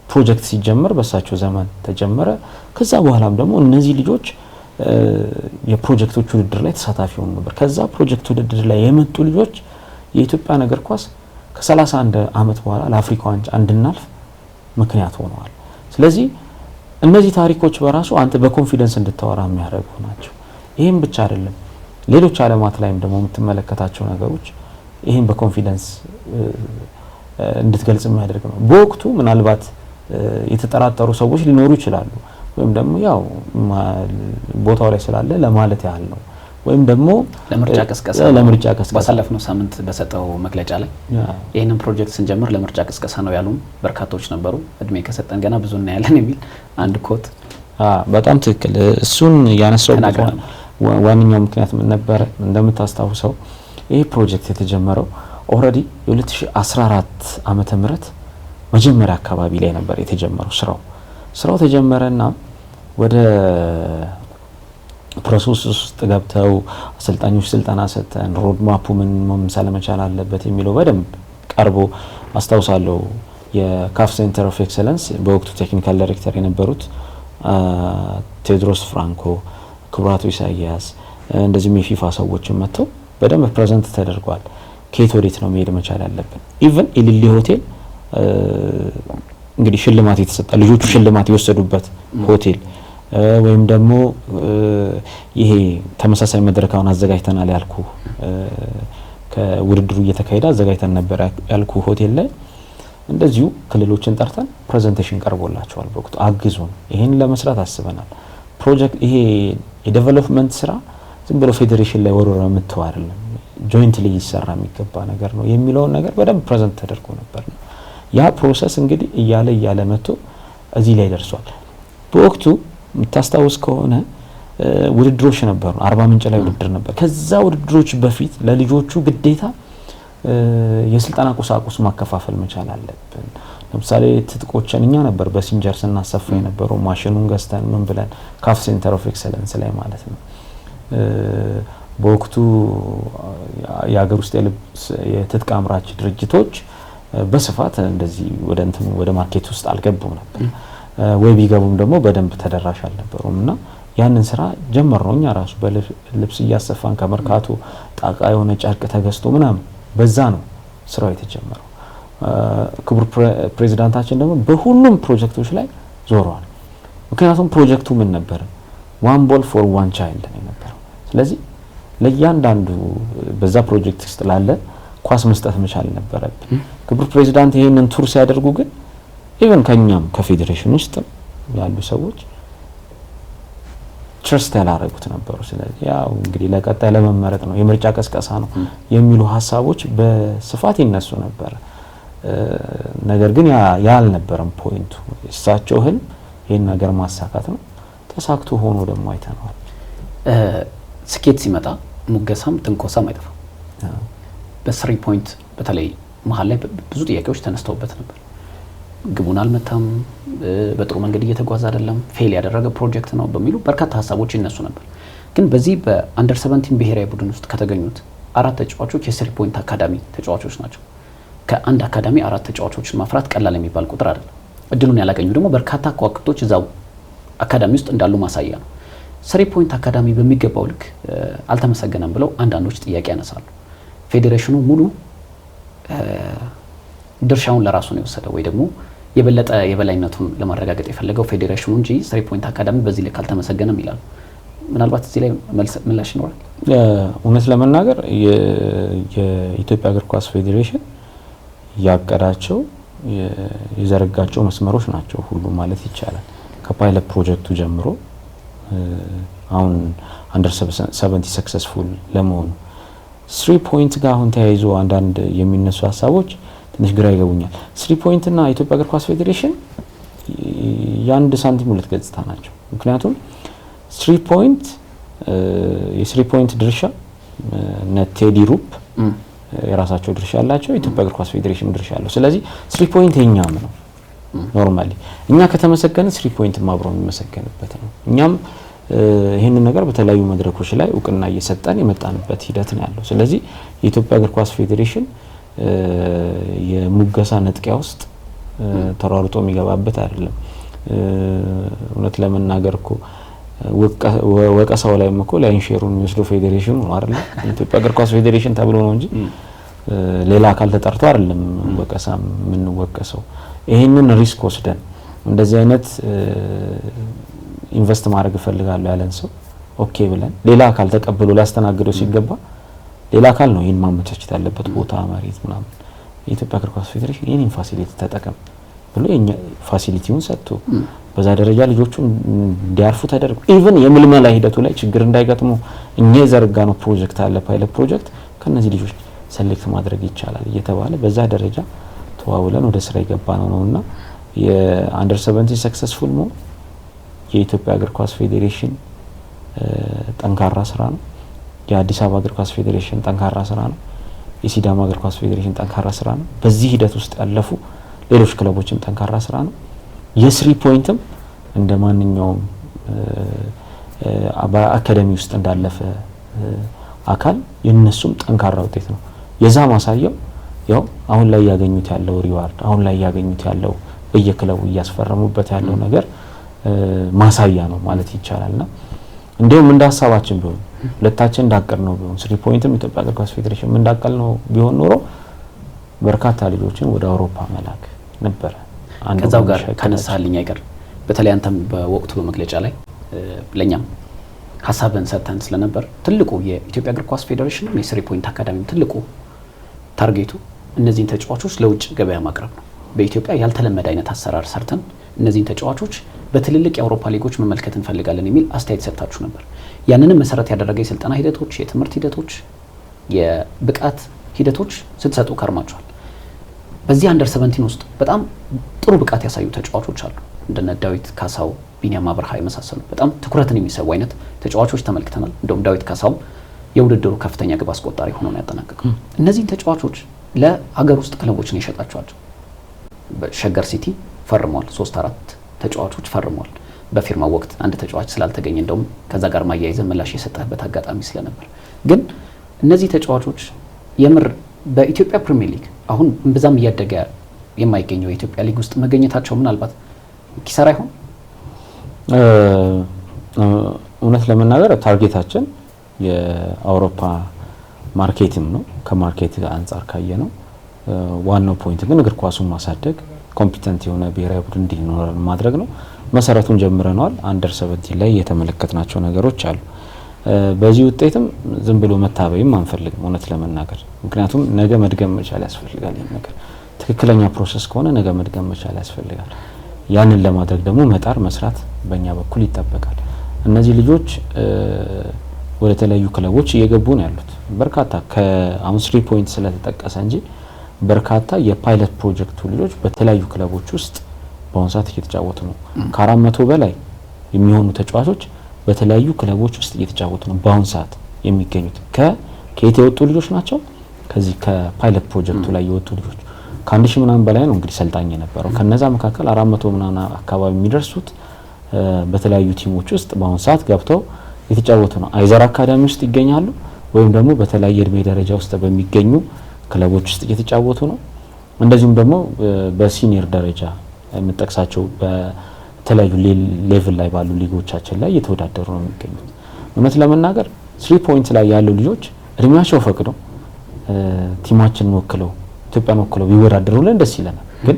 ፕሮጀክት ሲጀመር በሳቸው ዘመን ተጀመረ። ከዛ በኋላም ደግሞ እነዚህ ልጆች የፕሮጀክቶች ውድድር ላይ ተሳታፊ ሆኑ ነበር። ከዛ ፕሮጀክት ውድድር ላይ የመጡ ልጆች የኢትዮጵያ እግር ኳስ ከ31 አመት በኋላ ለአፍሪካ ዋንጫ እንድናልፍ ምክንያት ሆነዋል። ስለዚህ እነዚህ ታሪኮች በራሱ አንተ በኮንፊደንስ እንድታወራ የሚያደርጉ ናቸው። ይሄን ብቻ አይደለም፣ ሌሎች ዓለማት ላይም ደግሞ የምትመለከታቸው ነገሮች ይሄን በኮንፊደንስ እንድትገልጽ የሚያደርግ ነው። በወቅቱ ምናልባት የተጠራጠሩ ሰዎች ሊኖሩ ይችላሉ፣ ወይም ደግሞ ያው ቦታው ላይ ስላለ ለማለት ያህል ነው ወይም ደግሞ ለምርጫ ቅስቀሳ ባሳለፍነው ሳምንት በሰጠው መግለጫ ላይ ይህንን ፕሮጀክት ስንጀምር ለምርጫ ቅስቀሳ ነው ያሉን በርካቶች ነበሩ። እድሜ ከሰጠን ገና ብዙ እናያለን የሚል አንድ ኮት በጣም ትክክል። እሱን ያነሳው ዋነኛው ምክንያት ምን ነበር? እንደምታስታውሰው ይህ ፕሮጀክት የተጀመረው ኦልሬዲ የ2014 ዓመተ ምህረት መጀመሪያ አካባቢ ላይ ነበር የተጀመረው። ስራው ተጀመረና ወደ ፕሮሰስ ውስጥ ገብተው አሰልጣኞች ስልጠና ሰጥተን ሮድማፑ ምን መምሰል መቻል አለበት የሚለው በደንብ ቀርቦ አስታውሳለሁ። የካፍ ሴንተር ኦፍ ኤክሰለንስ በወቅቱ ቴክኒካል ዳይሬክተር የነበሩት ቴዎድሮስ ፍራንኮ፣ ክቡራቱ ኢሳያስ እንደዚህም የፊፋ ሰዎችን መጥተው በደንብ ፕሬዘንት ተደርጓል። ከየት ወዴት ነው መሄድ መቻል ያለብን። ኢቭን ኢሊሊ ሆቴል እንግዲህ ሽልማት የተሰጠ ልጆቹ ሽልማት የወሰዱበት ሆቴል ወይም ደግሞ ይሄ ተመሳሳይ መድረካውን አዘጋጅተናል ያልኩ ከውድድሩ እየተካሄደ አዘጋጅተን ነበር ያልኩ ሆቴል ላይ እንደዚሁ ክልሎችን ጠርተን ፕሬዘንቴሽን ቀርቦላቸዋል። በወቅቱ አግዙን፣ ይሄን ለመስራት አስበናል። ፕሮጀክት ይሄ የዴቨሎፕመንት ስራ ዝም ብሎ ፌዴሬሽን ላይ ወሮራ መተው አይደለም፣ ጆይንትሊ ይሰራ የሚገባ ነገር ነው የሚለውን ነገር በደንብ ፕሬዘንት ተደርጎ ነበር። ያ ፕሮሰስ እንግዲህ እያለ መጥቶ እዚህ ላይ ደርሷል። በወቅቱ የምታስታውስ ከሆነ ውድድሮች ነበሩ። አርባ ምንጭ ላይ ውድድር ነበር። ከዛ ውድድሮች በፊት ለልጆቹ ግዴታ የስልጠና ቁሳቁስ ማከፋፈል መቻል አለብን። ለምሳሌ ትጥቆችን እኛ ነበር በሲንጀር ስናሰፋ የነበረው ማሽኑን ገዝተን ምን ብለን ካፍ ሴንተር ኦፍ ኤክሰለንስ ላይ ማለት ነው። በወቅቱ የሀገር ውስጥ የትጥቅ አምራች ድርጅቶች በስፋት እንደዚህ ወደ ማርኬት ውስጥ አልገቡም ነበር። ወይ ቢገቡም ደግሞ በደንብ ተደራሽ አልነበሩም እና ያንን ስራ ጀመርነው እኛ ራሱ በልብስ እያሰፋን ከመርካቶ ጣቃ የሆነ ጨርቅ ተገዝቶ ምናምን በዛ ነው ስራው የተጀመረው። ክቡር ፕሬዚዳንታችን ደግሞ በሁሉም ፕሮጀክቶች ላይ ዞረዋል። ምክንያቱም ፕሮጀክቱ ምን ነበር? ዋን ቦል ፎር ዋን ቻይልድ ነው የነበረው። ስለዚህ ለእያንዳንዱ በዛ ፕሮጀክት ውስጥ ላለ ኳስ መስጠት መቻል ነበረብን። ክቡር ፕሬዚዳንት ይሄንን ቱር ሲያደርጉ ግን ኢቨን ከኛም ከፌዴሬሽን ውስጥ ያሉ ሰዎች ትረስት ያላረጉት ነበሩ። ስለዚህ ያው እንግዲህ ለቀጣይ ለመመረጥ ነው የምርጫ ቀስቀሳ ነው የሚሉ ሀሳቦች በስፋት ይነሱ ነበር። ነገር ግን ያ አልነበረም ፖይንቱ። እሳቸው ህልም ይሄን ነገር ማሳካት ነው። ተሳክቶ ሆኖ ደግሞ አይተናል። ስኬት ሲመጣ ሙገሳም ትንኮሳም አይጠፋም። በስሪ ፖይንት በተለይ መሀል ላይ ብዙ ጥያቄዎች ተነስተውበት ነበር። ግቡን አልመታም፣ በጥሩ መንገድ እየተጓዘ አይደለም፣ ፌል ያደረገ ፕሮጀክት ነው በሚሉ በርካታ ሀሳቦች ይነሱ ነበር። ግን በዚህ በአንደር 17 ብሔራዊ ቡድን ውስጥ ከተገኙት 4 ተጫዋቾች የስሪ ፖይንት አካዳሚ ተጫዋቾች ናቸው። ከአንድ አካዳሚ 4 ተጫዋቾችን ማፍራት ቀላል የሚባል ቁጥር አይደለም። እድሉን ያላገኙ ደግሞ በርካታ ከዋክብቶች እዛው አካዳሚ ውስጥ እንዳሉ ማሳያ ነው። ስሪ ፖይንት አካዳሚ በሚገባው ልክ አልተመሰገነም ብለው አንዳንዶች ጥያቄ ያነሳሉ። ፌዴሬሽኑ ሙሉ ድርሻውን ለራሱ ነው የወሰደው ወይ ደግሞ የበለጠ የበላይነቱን ለማረጋገጥ የፈለገው ፌዴሬሽኑ እንጂ ስሪ ፖይንት አካዳሚ በዚህ ልክ አልተመሰገነም ይላሉ። ምናልባት እዚህ ላይ ምላሽ ይኖራል? እውነት ለመናገር የኢትዮጵያ እግር ኳስ ፌዴሬሽን ያቀዳቸው የዘረጋቸው መስመሮች ናቸው ሁሉ ማለት ይቻላል። ከፓይለት ፕሮጀክቱ ጀምሮ አሁን አንደር 70 ሰክሰስፉል ለመሆኑ ስሪ ፖይንት ጋር አሁን ተያይዞ አንዳንድ የሚነሱ ሀሳቦች ትንሽ ግራ ይገቡኛል። ስሪ ፖይንት እና ኢትዮጵያ እግር ኳስ ፌዴሬሽን የአንድ ሳንቲም ሁለት ገጽታ ናቸው። ምክንያቱም ስሪ ፖይንት የስሪ ፖይንት ድርሻ ቴዲ ሩፕ የራሳቸው ድርሻ አላቸው፣ ኢትዮጵያ እግር ኳስ ፌዴሬሽን ድርሻ አለው። ስለዚህ ስሪ ፖይንት የኛም ነው። ኖርማሊ እኛ ከተመሰገነ ስሪ ፖይንት አብሮ የሚመሰገንበት ነው። እኛም ይሄንን ነገር በተለያዩ መድረኮች ላይ እውቅና እየሰጠን የመጣንበት ሂደት ነው ያለው። ስለዚህ የኢትዮጵያ እግር ኳስ ፌዴሬሽን የሙገሳ ነጥቂያ ውስጥ ተሯሩጦ የሚገባበት አይደለም። እውነት ለመናገር እኮ ወቀሳው ላይም እኮ ላይን ሼሩን የሚወስደው ፌዴሬሽኑ ነው አይደል? የኢትዮጵያ እግር ኳስ ፌዴሬሽን ተብሎ ነው እንጂ ሌላ አካል ተጠርቶ አይደለም ወቀሳ የምንወቀሰው። ይሄንን ሪስክ ወስደን እንደዚህ አይነት ኢንቨስት ማድረግ እፈልጋለሁ ያለን ሰው ኦኬ ብለን ሌላ አካል ተቀብሎ ሊያስተናግደው ሲገባ ሌላ አካል ነው ይሄን ማመቻቸት ያለበት ቦታ መሬት ምናምን። የኢትዮጵያ እግር ኳስ ፌዴሬሽን ይሄን ፋሲሊቲ ተጠቀም ብሎ የኛ ፋሲሊቲውን ሰጥቶ በዛ ደረጃ ልጆቹ እንዲያርፉ ተደርጎ ኢቭን የምልመላ ሂደቱ ላይ ችግር እንዳይገጥሙ እኛ የዘረጋነው ፕሮጀክት አለ ፓይለት ፕሮጀክት ከነዚህ ልጆች ሰሌክት ማድረግ ይቻላል እየተባለ በዛ ደረጃ ተዋውለን ወደ ስራ የገባነው ነውና የአንደር 17 ሰክሰስፉል ነው የኢትዮጵያ እግር ኳስ ፌዴሬሽን ጠንካራ ስራ ነው። የአዲስ አበባ እግር ኳስ ፌዴሬሽን ጠንካራ ስራ ነው። የሲዳማ እግር ኳስ ፌዴሬሽን ጠንካራ ስራ ነው። በዚህ ሂደት ውስጥ ያለፉ ሌሎች ክለቦችም ጠንካራ ስራ ነው። የስሪ ፖይንትም እንደ ማንኛውም በአካዳሚ ውስጥ እንዳለፈ አካል የነሱም ጠንካራ ውጤት ነው። የዛ ማሳያው ያው አሁን ላይ ያገኙት ያለው ሪዋርድ አሁን ላይ ያገኙት ያለው በየክለቡ እያስፈረሙበት ያለው ነገር ማሳያ ነው ማለት ይቻላልና እንደውም እንዳሳባችን ቢሆን ሁለታችን እንዳቀር ነው ቢሆን ስሪ ፖይንትም ኢትዮጵያ እግር ኳስ ፌዴሬሽን እንዳቀል ነው ቢሆን ኖሮ በርካታ ልጆችን ወደ አውሮፓ መላክ ነበር። ከዛው ጋር ከነሳልኝ አይቀር በተለይ አንተም በወቅቱ በመግለጫ ላይ ለኛም ሐሳብን ሰጥተን ስለነበር ትልቁ የኢትዮጵያ እግር ኳስ ፌዴሬሽን ነው የስሪ ፖይንት አካዳሚ ትልቁ ታርጌቱ እነዚህን ተጫዋቾች ለውጭ ገበያ ማቅረብ ነው። በኢትዮጵያ ያልተለመደ አይነት አሰራር ሰርተን እነዚህን ተጫዋቾች በትልልቅ የአውሮፓ ሊጎች መመልከት እንፈልጋለን የሚል አስተያየት ሰጥታችሁ ነበር። ያንንም መሰረት ያደረገ የስልጠና ሂደቶች፣ የትምህርት ሂደቶች፣ የብቃት ሂደቶች ስትሰጡ ከርማችኋል። በዚህ አንደር 17 ውስጥ በጣም ጥሩ ብቃት ያሳዩ ተጫዋቾች አሉ። እንደነ ዳዊት ካሳው፣ ቢኒያም አብርሃ የመሳሰሉ በጣም ትኩረትን የሚሰቡ አይነት ተጫዋቾች ተመልክተናል። እንደውም ዳዊት ካሳው የውድድሩ ከፍተኛ ግብ አስቆጣሪ ሆኖ ነው ያጠናቀቀው። እነዚህ ተጫዋቾች ለሀገር ውስጥ ክለቦች ነው የሸጣቸዋቸው። በሸገር ሲቲ ፈርመዋል። 3-4 ተጫዋቾች ፈርመዋል። በፊርማው ወቅት አንድ ተጫዋች ስላልተገኘ እንደውም ከዛ ጋር ማያይዘን ምላሽ የሰጠበት አጋጣሚ ስለነበር ግን እነዚህ ተጫዋቾች የምር በኢትዮጵያ ፕሪሚየር ሊግ አሁን በዛም እያደገ የማይገኘው የኢትዮጵያ ሊግ ውስጥ መገኘታቸው ምናልባት ኪሳራ ይሆን? እውነት ለመናገር ታርጌታችን የአውሮፓ ማርኬትም ነው። ከማርኬት አንፃር ካየ ነው ዋናው ፖይንት ግን እግር ኳሱን ማሳደግ ኮምፒተንት የሆነ ብሔራዊ ቡድን እንዲኖር ማድረግ ነው። መሰረቱን ጀምረናል። አንደር 17 ላይ የተመለከትናቸው ነገሮች አሉ። በዚህ ውጤትም ዝም ብሎ መታበይም አንፈልግም እውነት ለመናገር ምክንያቱም ነገ መድገም መቻል ያስፈልጋል። ይሄ ነገር ትክክለኛ ፕሮሰስ ከሆነ ነገ መድገም መቻል ያስፈልጋል። ያንን ለማድረግ ደግሞ መጣር መስራት በእኛ በኩል ይጠበቃል። እነዚህ ልጆች ወደ ተለያዩ ክለቦች እየገቡ ነው ያሉት። በርካታ ከአሁን 3 ፖይንት ስለተጠቀሰ እንጂ በርካታ የፓይለት ፕሮጀክቱ ልጆች በተለያዩ ክለቦች ውስጥ በአሁኑ ሰዓት እየተጫወቱ ነው። ከ400 በላይ የሚሆኑ ተጫዋቾች በተለያዩ ክለቦች ውስጥ እየተጫወቱ ነው በአሁኑ ሰዓት የሚገኙት። ከየት የወጡ ልጆች ናቸው? ከዚህ ከፓይለት ፕሮጀክቱ ላይ የወጡ ልጆች ከ1000 ምናምን በላይ ነው እንግዲህ ሰልጣኝ የነበረው። ከነዛ መካከል 400 ምናምን አካባቢ የሚደርሱት በተለያዩ ቲሞች ውስጥ በአሁኑ ሰዓት ገብተው የተጫወቱ ነው። አይዘር አካዳሚ ውስጥ ይገኛሉ ወይም ደግሞ በተለያየ እድሜ ደረጃ ውስጥ በሚገኙ ክለቦች ውስጥ እየተጫወቱ ነው። እንደዚሁም ደግሞ በሲኒየር ደረጃ የምንጠቅሳቸው በተለያዩ ሌቭል ላይ ባሉ ሊጎቻችን ላይ እየተወዳደሩ ነው የሚገኙት። እውነት ለመናገር 3 ፖይንት ላይ ያሉ ልጆች እድሜያቸው ፈቅደው ቲማችንን ወክለው ኢትዮጵያን ወክለው ቢወዳደሩልን ደስ ይለናል። ግን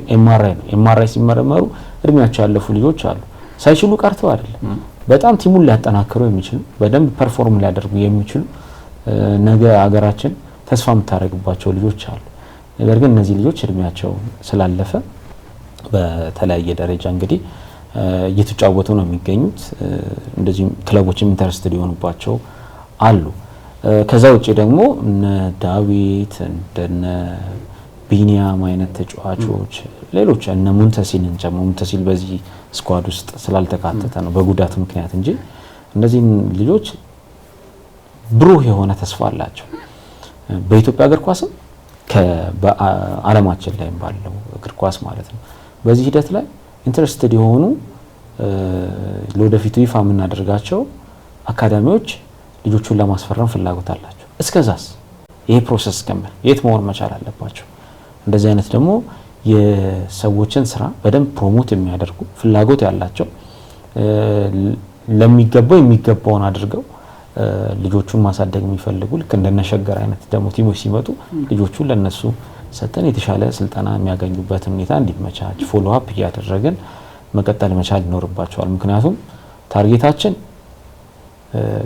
ኤምአርአይ ሲመረመሩ እድሜያቸው ያለፉ ልጆች አሉ። ሳይችሉ ቀርተው አይደለም፣ በጣም ቲሙን ሊያጠናክሩ የሚችሉ በደንብ ፐርፎርም ሊያደርጉ የሚችሉ ነገ ሀገራችን ተስፋ የምታደርግባቸው ልጆች አሉ። ነገር ግን እነዚህ ልጆች እድሜያቸው ስላለፈ በተለያየ ደረጃ እንግዲህ እየተጫወቱ ነው የሚገኙት። እንደዚህ ክለቦችም ኢንተረስትድ የሆኑባቸው አሉ። ከዛ ውጪ ደግሞ እነ ዳዊት እንደነ ቢኒያም አይነት ተጫዋቾች ሌሎች እነ ሙንተሲልን ጨምሮ ሙንተሲል በዚህ ስኳድ ውስጥ ስላልተካተተ ነው በጉዳት ምክንያት እንጂ እነዚህ ልጆች ብሩህ የሆነ ተስፋ አላቸው። በኢትዮጵያ እግር ኳስም በዓለማችን ላይ ባለው እግር ኳስ ማለት ነው። በዚህ ሂደት ላይ ኢንተረስትድ የሆኑ ለወደፊቱ ይፋ የምናደርጋቸው አካዳሚዎች ልጆቹን ለማስፈረም ፍላጎት አላቸው። እስከዛስ ይሄ ፕሮሰስ ከመል የት መሆን መቻል አለባቸው። እንደዚህ አይነት ደግሞ የሰዎችን ስራ በደንብ ፕሮሞት የሚያደርጉ ፍላጎት ያላቸው ለሚገባው የሚገባውን አድርገው ልጆቹን ማሳደግ የሚፈልጉ ልክ እንደነሸገር አይነት ደግሞ ቲሞች ሲመጡ ልጆቹን ለነሱ ሰተን የተሻለ ስልጠና የሚያገኙበት ሁኔታ እንዲመቻች ፎሎ አፕ እያደረገን መቀጠል መቻል ይኖርባቸዋል። ምክንያቱም ታርጌታችን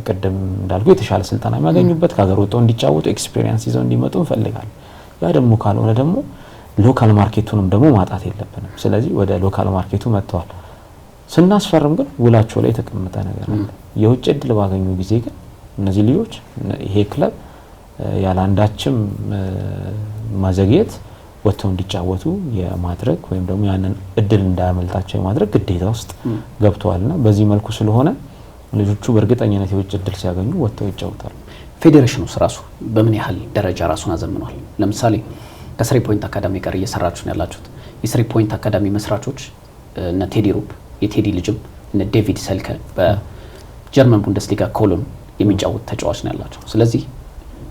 ቀደም እንዳልኩ የተሻለ ስልጠና የሚያገኙበት ከሀገር ወጥተው እንዲጫወቱ ኤክስፒሪየንስ ይዘው እንዲመጡ እንፈልጋለን። ያ ደግሞ ካልሆነ ደግሞ ሎካል ማርኬቱንም ደግሞ ማጣት የለብንም። ስለዚህ ወደ ሎካል ማርኬቱ መጥተዋል። ስናስፈርም ግን ውላቸው ላይ የተቀመጠ ነገር አለ። የውጭ እድል ባገኙ ጊዜ ግን እነዚህ ልጆች ይሄ ክለብ ያለ አንዳችም ማዘግየት ወጥተው እንዲጫወቱ የማድረግ ወይም ደግሞ ያንን እድል እንዳያመልጣቸው የማድረግ ግዴታ ውስጥ ገብተዋልና በዚህ መልኩ ስለሆነ ልጆቹ በእርግጠኝነት የውጭ እድል ሲያገኙ ወጥተው ይጫወታሉ። ፌዴሬሽኑ ራሱ በምን ያህል ደረጃ ራሱን አዘምኗል? ለምሳሌ ከስሪ ፖይንት አካዳሚ ጋር እየሰራችሁ ነው ያላችሁት። የስሪ ፖይንት አካዳሚ መስራቾች እነ ቴዲ ሩፕ የቴዲ ልጅም እነ ዴቪድ ሰልከ በጀርመን ቡንደስሊጋ ኮሎን የሚጫወት ተጫዋች ነው ያላቸው። ስለዚህ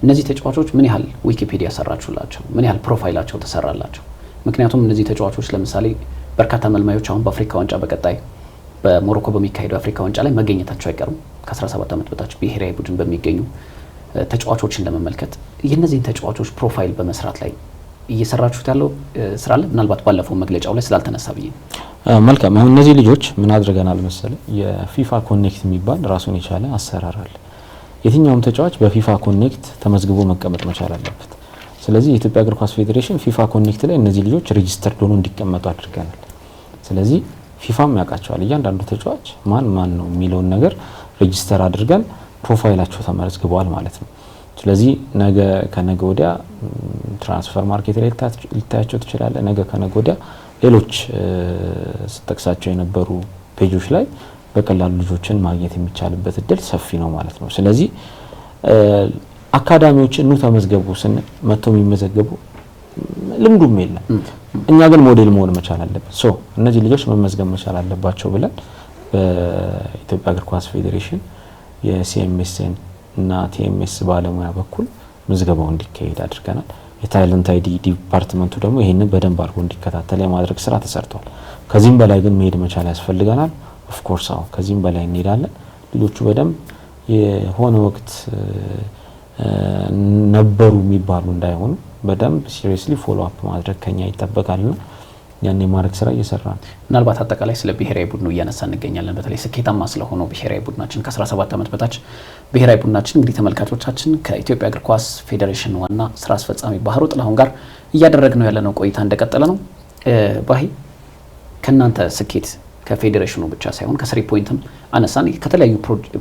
እነዚህ ተጫዋቾች ምን ያህል ዊኪፒዲያ ሰራችሁላቸው? ምን ያህል ፕሮፋይላቸው ተሰራላቸው? ምክንያቱም እነዚህ ተጫዋቾች ለምሳሌ በርካታ መልማዮች አሁን በአፍሪካ ዋንጫ በቀጣይ በሞሮኮ በሚካሄደው አፍሪካ ዋንጫ ላይ መገኘታቸው አይቀርም። ከ17 ዓመት በታች ብሔራዊ ቡድን በሚገኙ ተጫዋቾችን ለመመልከት የነዚህን ተጫዋቾች ፕሮፋይል በመስራት ላይ እየሰራችሁት ያለው ስራ አለ? ምናልባት ባለፈው መግለጫው ላይ ስላልተነሳ ብዬ ነው። መልካም። አሁን እነዚህ ልጆች ምን አድርገናል መሰለ? የፊፋ ኮኔክት የሚባል ራሱን የቻለ አሰራር አለ። የትኛውም ተጫዋች በፊፋ ኮኔክት ተመዝግቦ መቀመጥ መቻል አለበት። ስለዚህ የኢትዮጵያ እግር ኳስ ፌዴሬሽን ፊፋ ኮኔክት ላይ እነዚህ ልጆች ሬጂስተርድ ሆነው እንዲቀመጡ አድርገናል። ስለዚህ ፊፋም ያውቃቸዋል። እያንዳንዱ ተጫዋች ማን ነው የሚለውን ነገር ሬጂስተር አድርገን ፕሮፋይላቸው ተመዝግበዋል ማለት ነው። ስለዚህ ነገ ከነገ ወዲያ ትራንስፈር ማርኬት ላይ ልታያቸው ትችላለህ። ነገ ከነገ ወዲያ ሌሎች ስጠቅሳቸው የነበሩ ፔጆች ላይ በቀላሉ ልጆችን ማግኘት የሚቻልበት እድል ሰፊ ነው ማለት ነው። ስለዚህ አካዳሚዎችን ኑ ተመዝገቡ ስንል መጥተው የሚመዘገቡ ልምዱም የለም። እኛ ግን ሞዴል መሆን መቻል አለበት። እነዚህ ልጆች መመዝገብ መቻል አለባቸው ብለን በኢትዮጵያ እግር ኳስ ፌዴሬሽን የሲኤምኤስኤን እና ቲኤምኤስ ባለሙያ በኩል ምዝገባው እንዲካሄድ አድርገናል። የታለንት አይዲ ዲፓርትመንቱ ደግሞ ይሄንን በደንብ አድርጎ እንዲከታተል የማድረግ ስራ ተሰርቷል። ከዚህም በላይ ግን መሄድ መቻል ያስፈልገናል። ኦፍ ኮርስ ከዚህም በላይ እንሄዳለን። ልጆቹ በደንብ የሆነ ወቅት ነበሩ የሚባሉ እንዳይሆኑ በደንብ ሲሪየስሊ ፎሎ አፕ ማድረግ ከኛ ይጠበቃልና ያን የማድረግ ስራ እየሰራን ምናልባት አጠቃላይ ስለ ብሔራዊ ቡድኑ እያነሳ እንገኛለን። በተለይ ስኬታማ ስለሆነው ብሔራዊ ቡድናችን ከ17 ዓመት በታች ብሔራዊ ቡድናችን እንግዲህ ተመልካቾቻችን ከኢትዮጵያ እግር ኳስ ፌዴሬሽን ዋና ስራ አስፈጻሚ ባህሩ ጥላሁን ጋር እያደረግነው ያለነው ቆይታ እንደቀጠለ ነው። ባሂ ከናንተ ስኬት ከፌዴሬሽኑ ብቻ ሳይሆን ከስሪ ፖይንትም አነሳን ከተለያዩ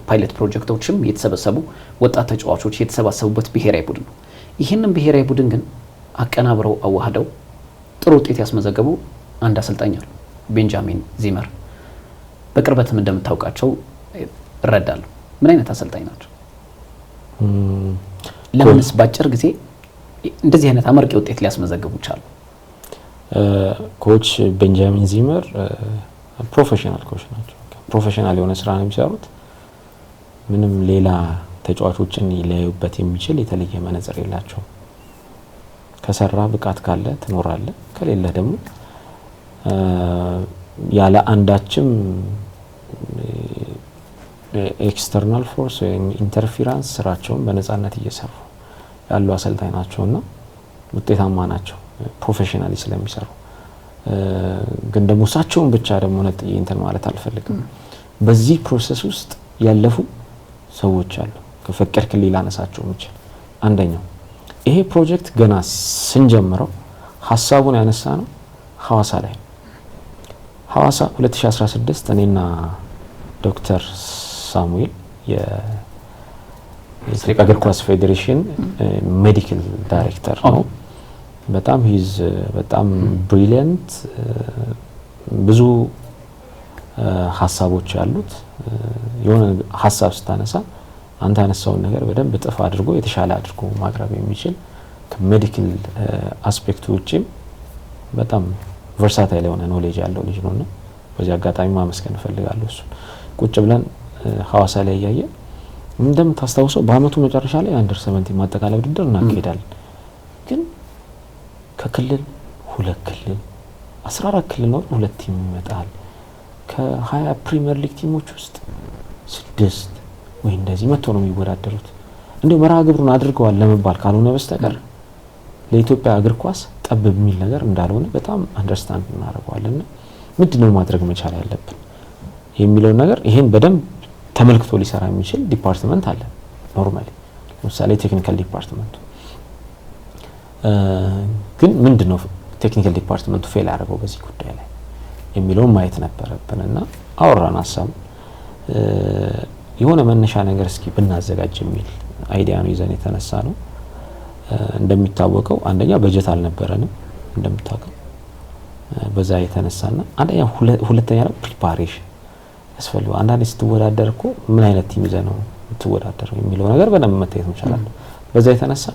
ፓይለት ፕሮጀክቶችም የተሰበሰቡ ወጣት ተጫዋቾች የተሰባሰቡበት ብሔራዊ ቡድን ነው። ይህንን ብሔራዊ ቡድን ግን አቀናብረው አዋህደው ጥሩ ውጤት ያስመዘገቡ አንድ አሰልጣኝ አሉ፣ ቤንጃሚን ዚመር። በቅርበትም እንደምታውቃቸው እረዳለሁ። ምን አይነት አሰልጣኝ ናቸው? ለምንስ ባጭር ጊዜ እንደዚህ አይነት አመርቂ ውጤት ሊያስመዘግቡ ቻሉ? ኮች ቤንጃሚን ዚመር ፕሮፌሽናል ኮች ናቸው። ፕሮፌሽናል የሆነ ስራ ነው የሚሰሩት። ምንም ሌላ ተጫዋቾችን ሊያዩበት የሚችል የተለየ መነጽር የላቸውም። ከሰራ ብቃት ካለ ትኖራለ፣ ከሌለ ደግሞ ያለ አንዳችም ኤክስተርናል ፎርስ ወይም ኢንተርፌረንስ ስራቸውን በነፃነት እየሰሩ ያሉ አሰልጣኝ ናቸውና ውጤታማ ናቸው ፕሮፌሽናሊ ስለሚሰሩ። ግን ደግሞ እሳቸውን ብቻ ደግሞ ነጥዬ እንትን ማለት አልፈልግም። በዚህ ፕሮሰስ ውስጥ ያለፉ ሰዎች አሉ። ከፈቀድክልኝ ላነሳቸው የምችል አንደኛው ይሄ ፕሮጀክት ገና ስንጀምረው ሀሳቡን ያነሳ ነው ሐዋሳ ላይ ነው። ሐዋሳ 2016 እኔና ዶክተር ሳሙኤል የኢትዮጵያ እግር ኳስ ፌዴሬሽን ሜዲካል ዳይሬክተር ነው። በጣም ብሪሊያንት ብዙ ሀሳቦች ያሉት የሆነ ሀሳብ ስታነሳ አንተ ያነሳውን ነገር በደንብ ጥፍ አድርጎ የተሻለ አድርጎ ማቅረብ የሚችል ከሜዲካል አስፔክቱ ውጪም በጣም ቨርሳታይል የሆነ ኖሌጅ ያለው ልጅ ነውና በዚህ አጋጣሚ ማመስገን እፈልጋለሁ። እሱ ቁጭ ብለን ሐዋሳ ላይ ያያየ እንደምታስታውሰው በአመቱ መጨረሻ ላይ አንደር 17 ማጠቃለያ ውድድር እናካሄዳለን። ግን ከክልል 2 ክልል 14 ክልል ነው 2 ቲም ይመጣል። ከ20 ፕሪሚየር ሊግ ቲሞች ውስጥ 6 ወይ እንደዚህ መጥተው ነው የሚወዳደሩት። እንደው መርሃ ግብሩን አድርገዋል ለመባል ካልሆነ በስተቀር ለኢትዮጵያ እግር ኳስ ጠብ የሚል ነገር እንዳልሆነ በጣም አንደርስታንድ እናደርጋለን። ምንድነው ማድረግ መቻል ያለብን የሚለው ነገር ይሄን በደንብ ተመልክቶ ሊሰራ የሚችል ዲፓርትመንት አለ። ኖርማሊ ለምሳሌ ቴክኒካል ዲፓርትመንት ግን ምንድነው ቴክኒካል ዲፓርትመንቱ ፌል ያደረገው በዚህ ጉዳይ ላይ የሚለው ማየት ነበረብንና አወራን ሀሳብ የሆነ መነሻ ነገር እስኪ ብናዘጋጅ የሚል አይዲያ ነው ይዘን የተነሳ ነው። እንደሚታወቀው አንደኛ በጀት አልነበረንም እንደምታውቀው በዛ የተነሳና አንደኛ ሁለተኛ ነው ፕሪፓሬሽን ያስፈልጋል። አንዳንዴ ስትወዳደር እኮ ምን አይነት ቲም ይዘህ ነው የምትወዳደረው የሚለው ነገር በደንብ መታየት መቻል አለ። በዛ የተነሳ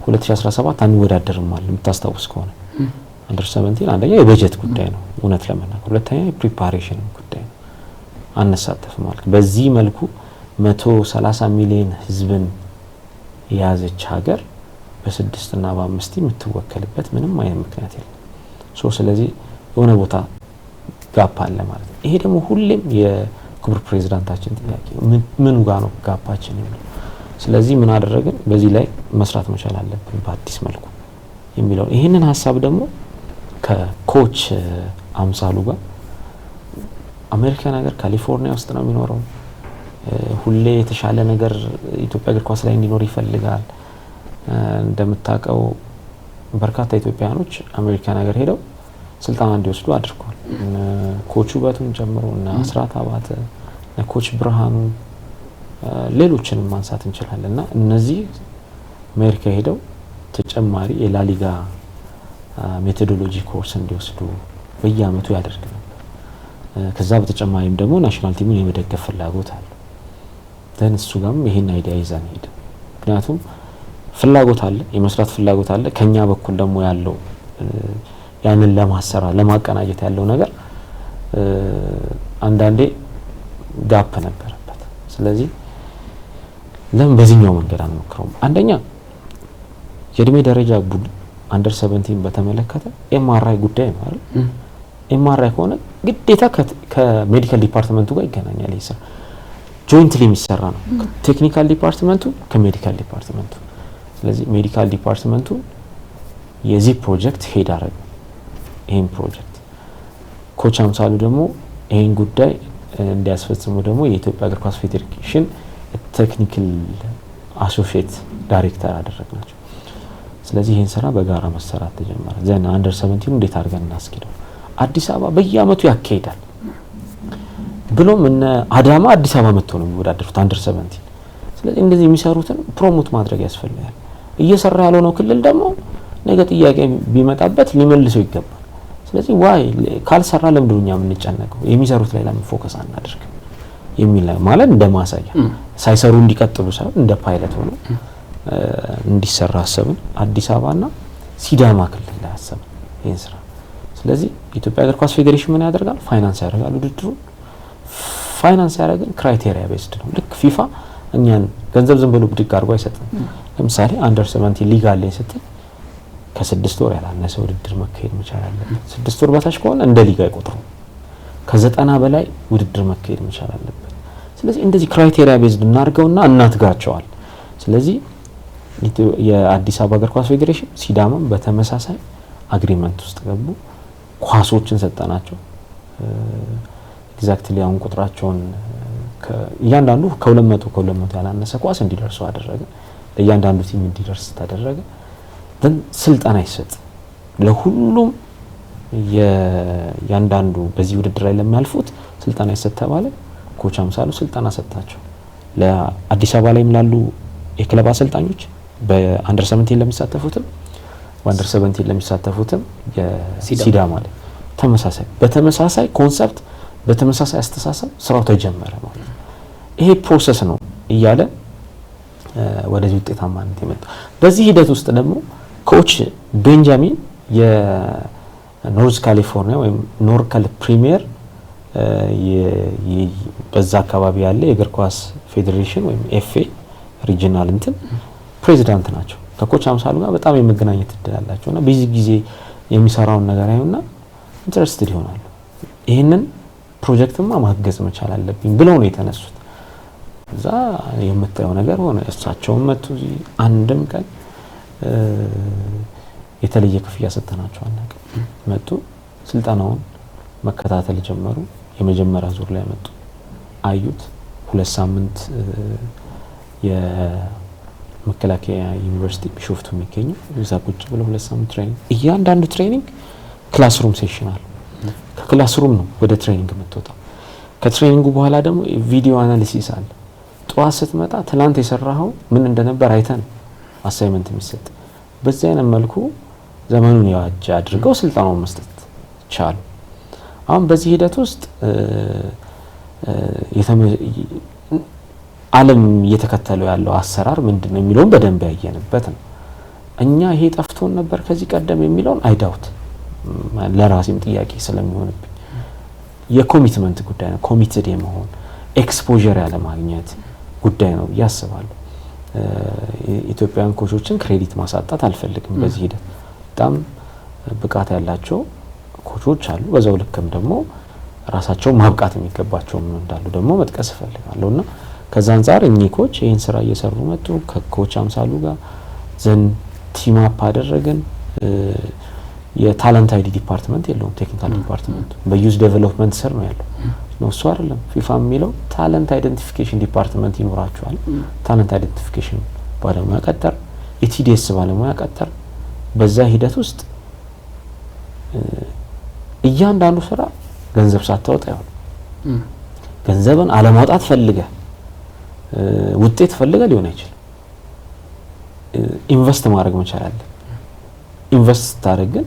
2017 አንወዳደርም ማለት የምታስታውስ ከሆነ አንደር 17 አንደኛ የበጀት ጉዳይ ነው እውነት ለመናገር፣ ሁለተኛ የፕሪፓሬሽን ጉዳይ ነው አንሳተፍም ማለት። በዚህ መልኩ 130 ሚሊዮን ህዝብን የያዘች ሀገር በ6 እና በ5 የምትወከልበት ምንም አይነት ምክንያት የለም። ስለዚህ የሆነ ቦታ ጋፕ አለ ማለት ነው። ይሄ ደግሞ ሁሌም የክቡር ፕሬዝዳንታችን ጥያቄ ምን ጋር ነው ጋፓችን የሚለው። ስለዚህ ምን አደረግን በዚህ ላይ መስራት መቻል አለብን በአዲስ መልኩ የሚለው ይሄንን ሀሳብ ደግሞ ከኮች አምሳሉ ጋር አሜሪካን ሀገር ካሊፎርኒያ ውስጥ ነው የሚኖረው። ሁሌ የተሻለ ነገር ኢትዮጵያ እግር ኳስ ላይ እንዲኖር ይፈልጋል። እንደምታውቀው በርካታ ኢትዮጵያኖች አሜሪካን ሀገር ሄደው ስልጣን እንዲወስዱ አድርጓል። ኮቹ በቱን ጨምሮ እና አስራት አባተ እና ኮች ብርሃኑ ሌሎችንም ማንሳት እንችላለን። እና እነዚህ አሜሪካ ሄደው ተጨማሪ የላሊጋ ሜቶዶሎጂ ኮርስ እንዲወስዱ በየአመቱ ያደርግ ነበር። ከዛ በተጨማሪም ደግሞ ናሽናል ቲሙን የመደገፍ ፍላጎት አለ። እሱ ጋርም ይሄን አይዲያ ይዘን ሄደ። ምክንያቱም ፍላጎት አለ፣ የመስራት ፍላጎት አለ። ከኛ በኩል ደግሞ ያለው ያንን ለማሰራት ለማቀናጀት ያለው ነገር አንዳንዴ ጋፕ ነበረበት። ስለዚህ ለምን በዚህኛው መንገድ አንሞክረውም? አንደኛ የእድሜ ደረጃ ቡድን አንደር 17 በተመለከተ ኤምአርአይ ጉዳይ ነው አይደል? ኤምአርአይ ከሆነ ግዴታ ከሜዲካል ዲፓርትመንቱ ጋር ይገናኛል። ይሄ ስራ ጆይንትሊ የሚሰራ ነው፣ ቴክኒካል ዲፓርትመንቱ ከሜዲካል ዲፓርትመንቱ። ስለዚህ ሜዲካል ዲፓርትመንቱ የዚህ ፕሮጀክት ሄድ አረገ። ይሄን ፕሮጀክት ኮች አምሳሉ ደግሞ ይሄን ጉዳይ እንዲያስፈጽሙ ደግሞ የኢትዮጵያ እግር ኳስ ፌዴሬሽን ቴክኒካል አሶሺየት ዳይሬክተር አደረግናቸው። ስለዚህ ይሄን ስራ በጋራ መሰራት ተጀመረ። ዘና አንደር 17 እንዴት አድርገን እናስኪደው? አዲስ አበባ በየአመቱ ያካሂዳል ብሎም እነ አዳማ አዲስ አበባ መጥቶ ነው የሚወዳደሩት አንደር 17። ስለዚህ እንደዚህ የሚሰሩትን ፕሮሞት ማድረግ ያስፈልጋል። እየሰራ ያለው ነው ክልል ደግሞ ነገ ጥያቄ ቢመጣበት ሊመልሰው ይገባል። ስለዚህ ዋይ ካልሰራ ለምንድነው የምንጨነቀው? የሚሰሩት ላይ ለምን ፎከስ አናደርግ የሚል ማለት እንደማሳያ ሳይሰሩ እንዲቀጥሉ ሳይሆን እንደ ፓይለት ሆኖ እንዲሰራ አሰብን። አዲስ አበባና ሲዳማ ክልል ላይ አሰብን ይሄን ስራ። ስለዚህ ኢትዮጵያ እግር ኳስ ፌዴሬሽን ምን ያደርጋል? ፋይናንስ ያደርጋል። ውድድሩ ፋይናንስ ያደርጋል ክራይቴሪያ ቤዝድ ነው። ልክ ፊፋ እኛን ገንዘብ ዝም ብሎ ብድግ አድርጎ አይሰጥም። ለምሳሌ አንደር 17 ሊግ አለኝ ስትል ከ6 ወር ያላነሰ ውድድር መካሄድ መቻል አለበት። 6 ወር በታች ከሆነ እንደ ሊግ አይቆጥሩም። ከ90 በላይ ውድድር መካሄድ መቻል አለበት። ስለዚህ እንደዚህ ክራይቴሪያ ቤዝድ እናርገውና እናትጋቸዋል። ስለዚህ የአዲስ አበባ እግር ኳስ ፌዴሬሽን ሲዳማም በተመሳሳይ አግሪመንት ውስጥ ገቡ። ኳሶችን ሰጠናቸው። ኤግዛክትሊ አሁን ቁጥራቸውን እያንዳንዱ ከ200 ያላነሰ ኳስ እንዲደርሱ አደረገ። ለእያንዳንዱ ቲም እንዲደርስ ተደረገ። ስልጠና ይሰጥ ለሁሉም ያንዳንዱ በዚህ ውድድር ላይ ለሚያልፉት ስልጠና ይሰጥ ተባለ። ኮች አምሳሉ ስልጠና ሰጣቸው። ለአዲስ አበባ ላይም ላሉ የክለብ አሰልጣኞች በአንደር 17 ለሚሳተፉትም በአንደር 17 ለሚሳተፉትም የሲዳማ ላይ በተመሳሳይ ኮንሰፕት በተመሳሳይ አስተሳሰብ ስራው ተጀመረ ማለት ነው። ይሄ ፕሮሰስ ነው እያለ ወደዚህ ውጤታማነት የመጣው። በዚህ ሂደት ውስጥ ደግሞ ኮች ቤንጃሚን የኖርዝ ካሊፎርኒያ ወይም ኖርካል ፕሪሚየር በዛ አካባቢ ያለ የእግር ኳስ ፌዴሬሽን ወይም ኤፍኤ ሪጂናል እንትን ፕሬዚዳንት ናቸው። ከኮች አምሳሉ ጋር በጣም የመገናኘት እድል አላቸውና በዚህ ጊዜ የሚሰራውን ነገር አይውና ኢንተረስትድ ይሆናሉ። ይሄንን ፕሮጀክትማ ማገዝ መቻል አለብኝ ብለው ነው የተነሱት። እዛ የምታየው ነገር ሆነ። እሳቸውም መጡ። አንድም ቀን የተለየ ክፍያ ሰጥተናቸው አናውቅም። መጡ፣ ስልጠናውን መከታተል ጀመሩ። የመጀመሪያ ዙር ላይ መጡ፣ አዩት። 2 ሳምንት የመከላከያ ዩኒቨርሲቲ ቢሾፍቱ የሚገኘው እዛ ቁጭ ብለው 2 ሳምንት ትሬኒንግ። እያንዳንዱ ትሬኒንግ ክላስሩም ሴሽን አለ። ከክላስሩም ነው ወደ ትሬኒንግ የምትወጣው። ከትሬኒንጉ በኋላ ደግሞ ቪዲዮ አናሊሲስ አለ። ጧት ስትመጣ ትላንት የሰራኸው ምን እንደነበር አይተን አሳይመንት የሚሰጥ በዚህ አይነት መልኩ ዘመኑን ያዋጀ አድርገው ስልጠናውን መስጠት ቻሉ። አሁን በዚህ ሂደት ውስጥ ዓለም እየተከተለው ያለው አሰራር ምንድነው የሚለውን በደንብ ያየንበት ነው። እኛ ይሄ ጠፍቶን ነበር ከዚህ ቀደም የሚለውን አይዳውት ለራሴም ጥያቄ ስለሚሆንብኝ የኮሚትመንት ጉዳይ ነው። ኮሚትድ የመሆን ኤክስፖዠር ያለ ማግኘት ጉዳይ ነው ያስባሉ። ኢትዮጵያን ኮቾችን ክሬዲት ማሳጣት አልፈልግም። በዚህ ሂደት በጣም ብቃት ያላቸው ኮቾች አሉ። በዛው ልክም ደግሞ ራሳቸው ማብቃት የሚገባቸው ምን እንዳሉ ደግሞ መጥቀስ እፈልጋለሁና ከዛ አንፃር እኚህ ኮች ይሄን ስራ እየሰሩ መጡ። ከኮች አምሳሉ ጋር ዘን ቲም አፕ አደረግን። የታለንት አይዲ ዲፓርትመንት የለውም ቴክኒካል ዲፓርትመንት በዩዝ ዴቨሎፕመንት ስር ነው ያለው ነው እሱ አይደለም። ፊፋ የሚለው ታለንት አይደንቲፊኬሽን ዲፓርትመንት ይኖራቸዋል። ታለንት አይደንቲፊኬሽን ባለሙያ ቀጠር፣ የቲዲኤስ ባለሙያ ቀጠር። በዛ ሂደት ውስጥ እያንዳንዱ ስራ ገንዘብ ሳታወጣ ይሆን ገንዘብን አለማውጣት ፈልገ ውጤት ፈልገ ሊሆን አይችልም። ኢንቨስት ማድረግ መቻል አለ። ኢንቨስት ታደርግ ግን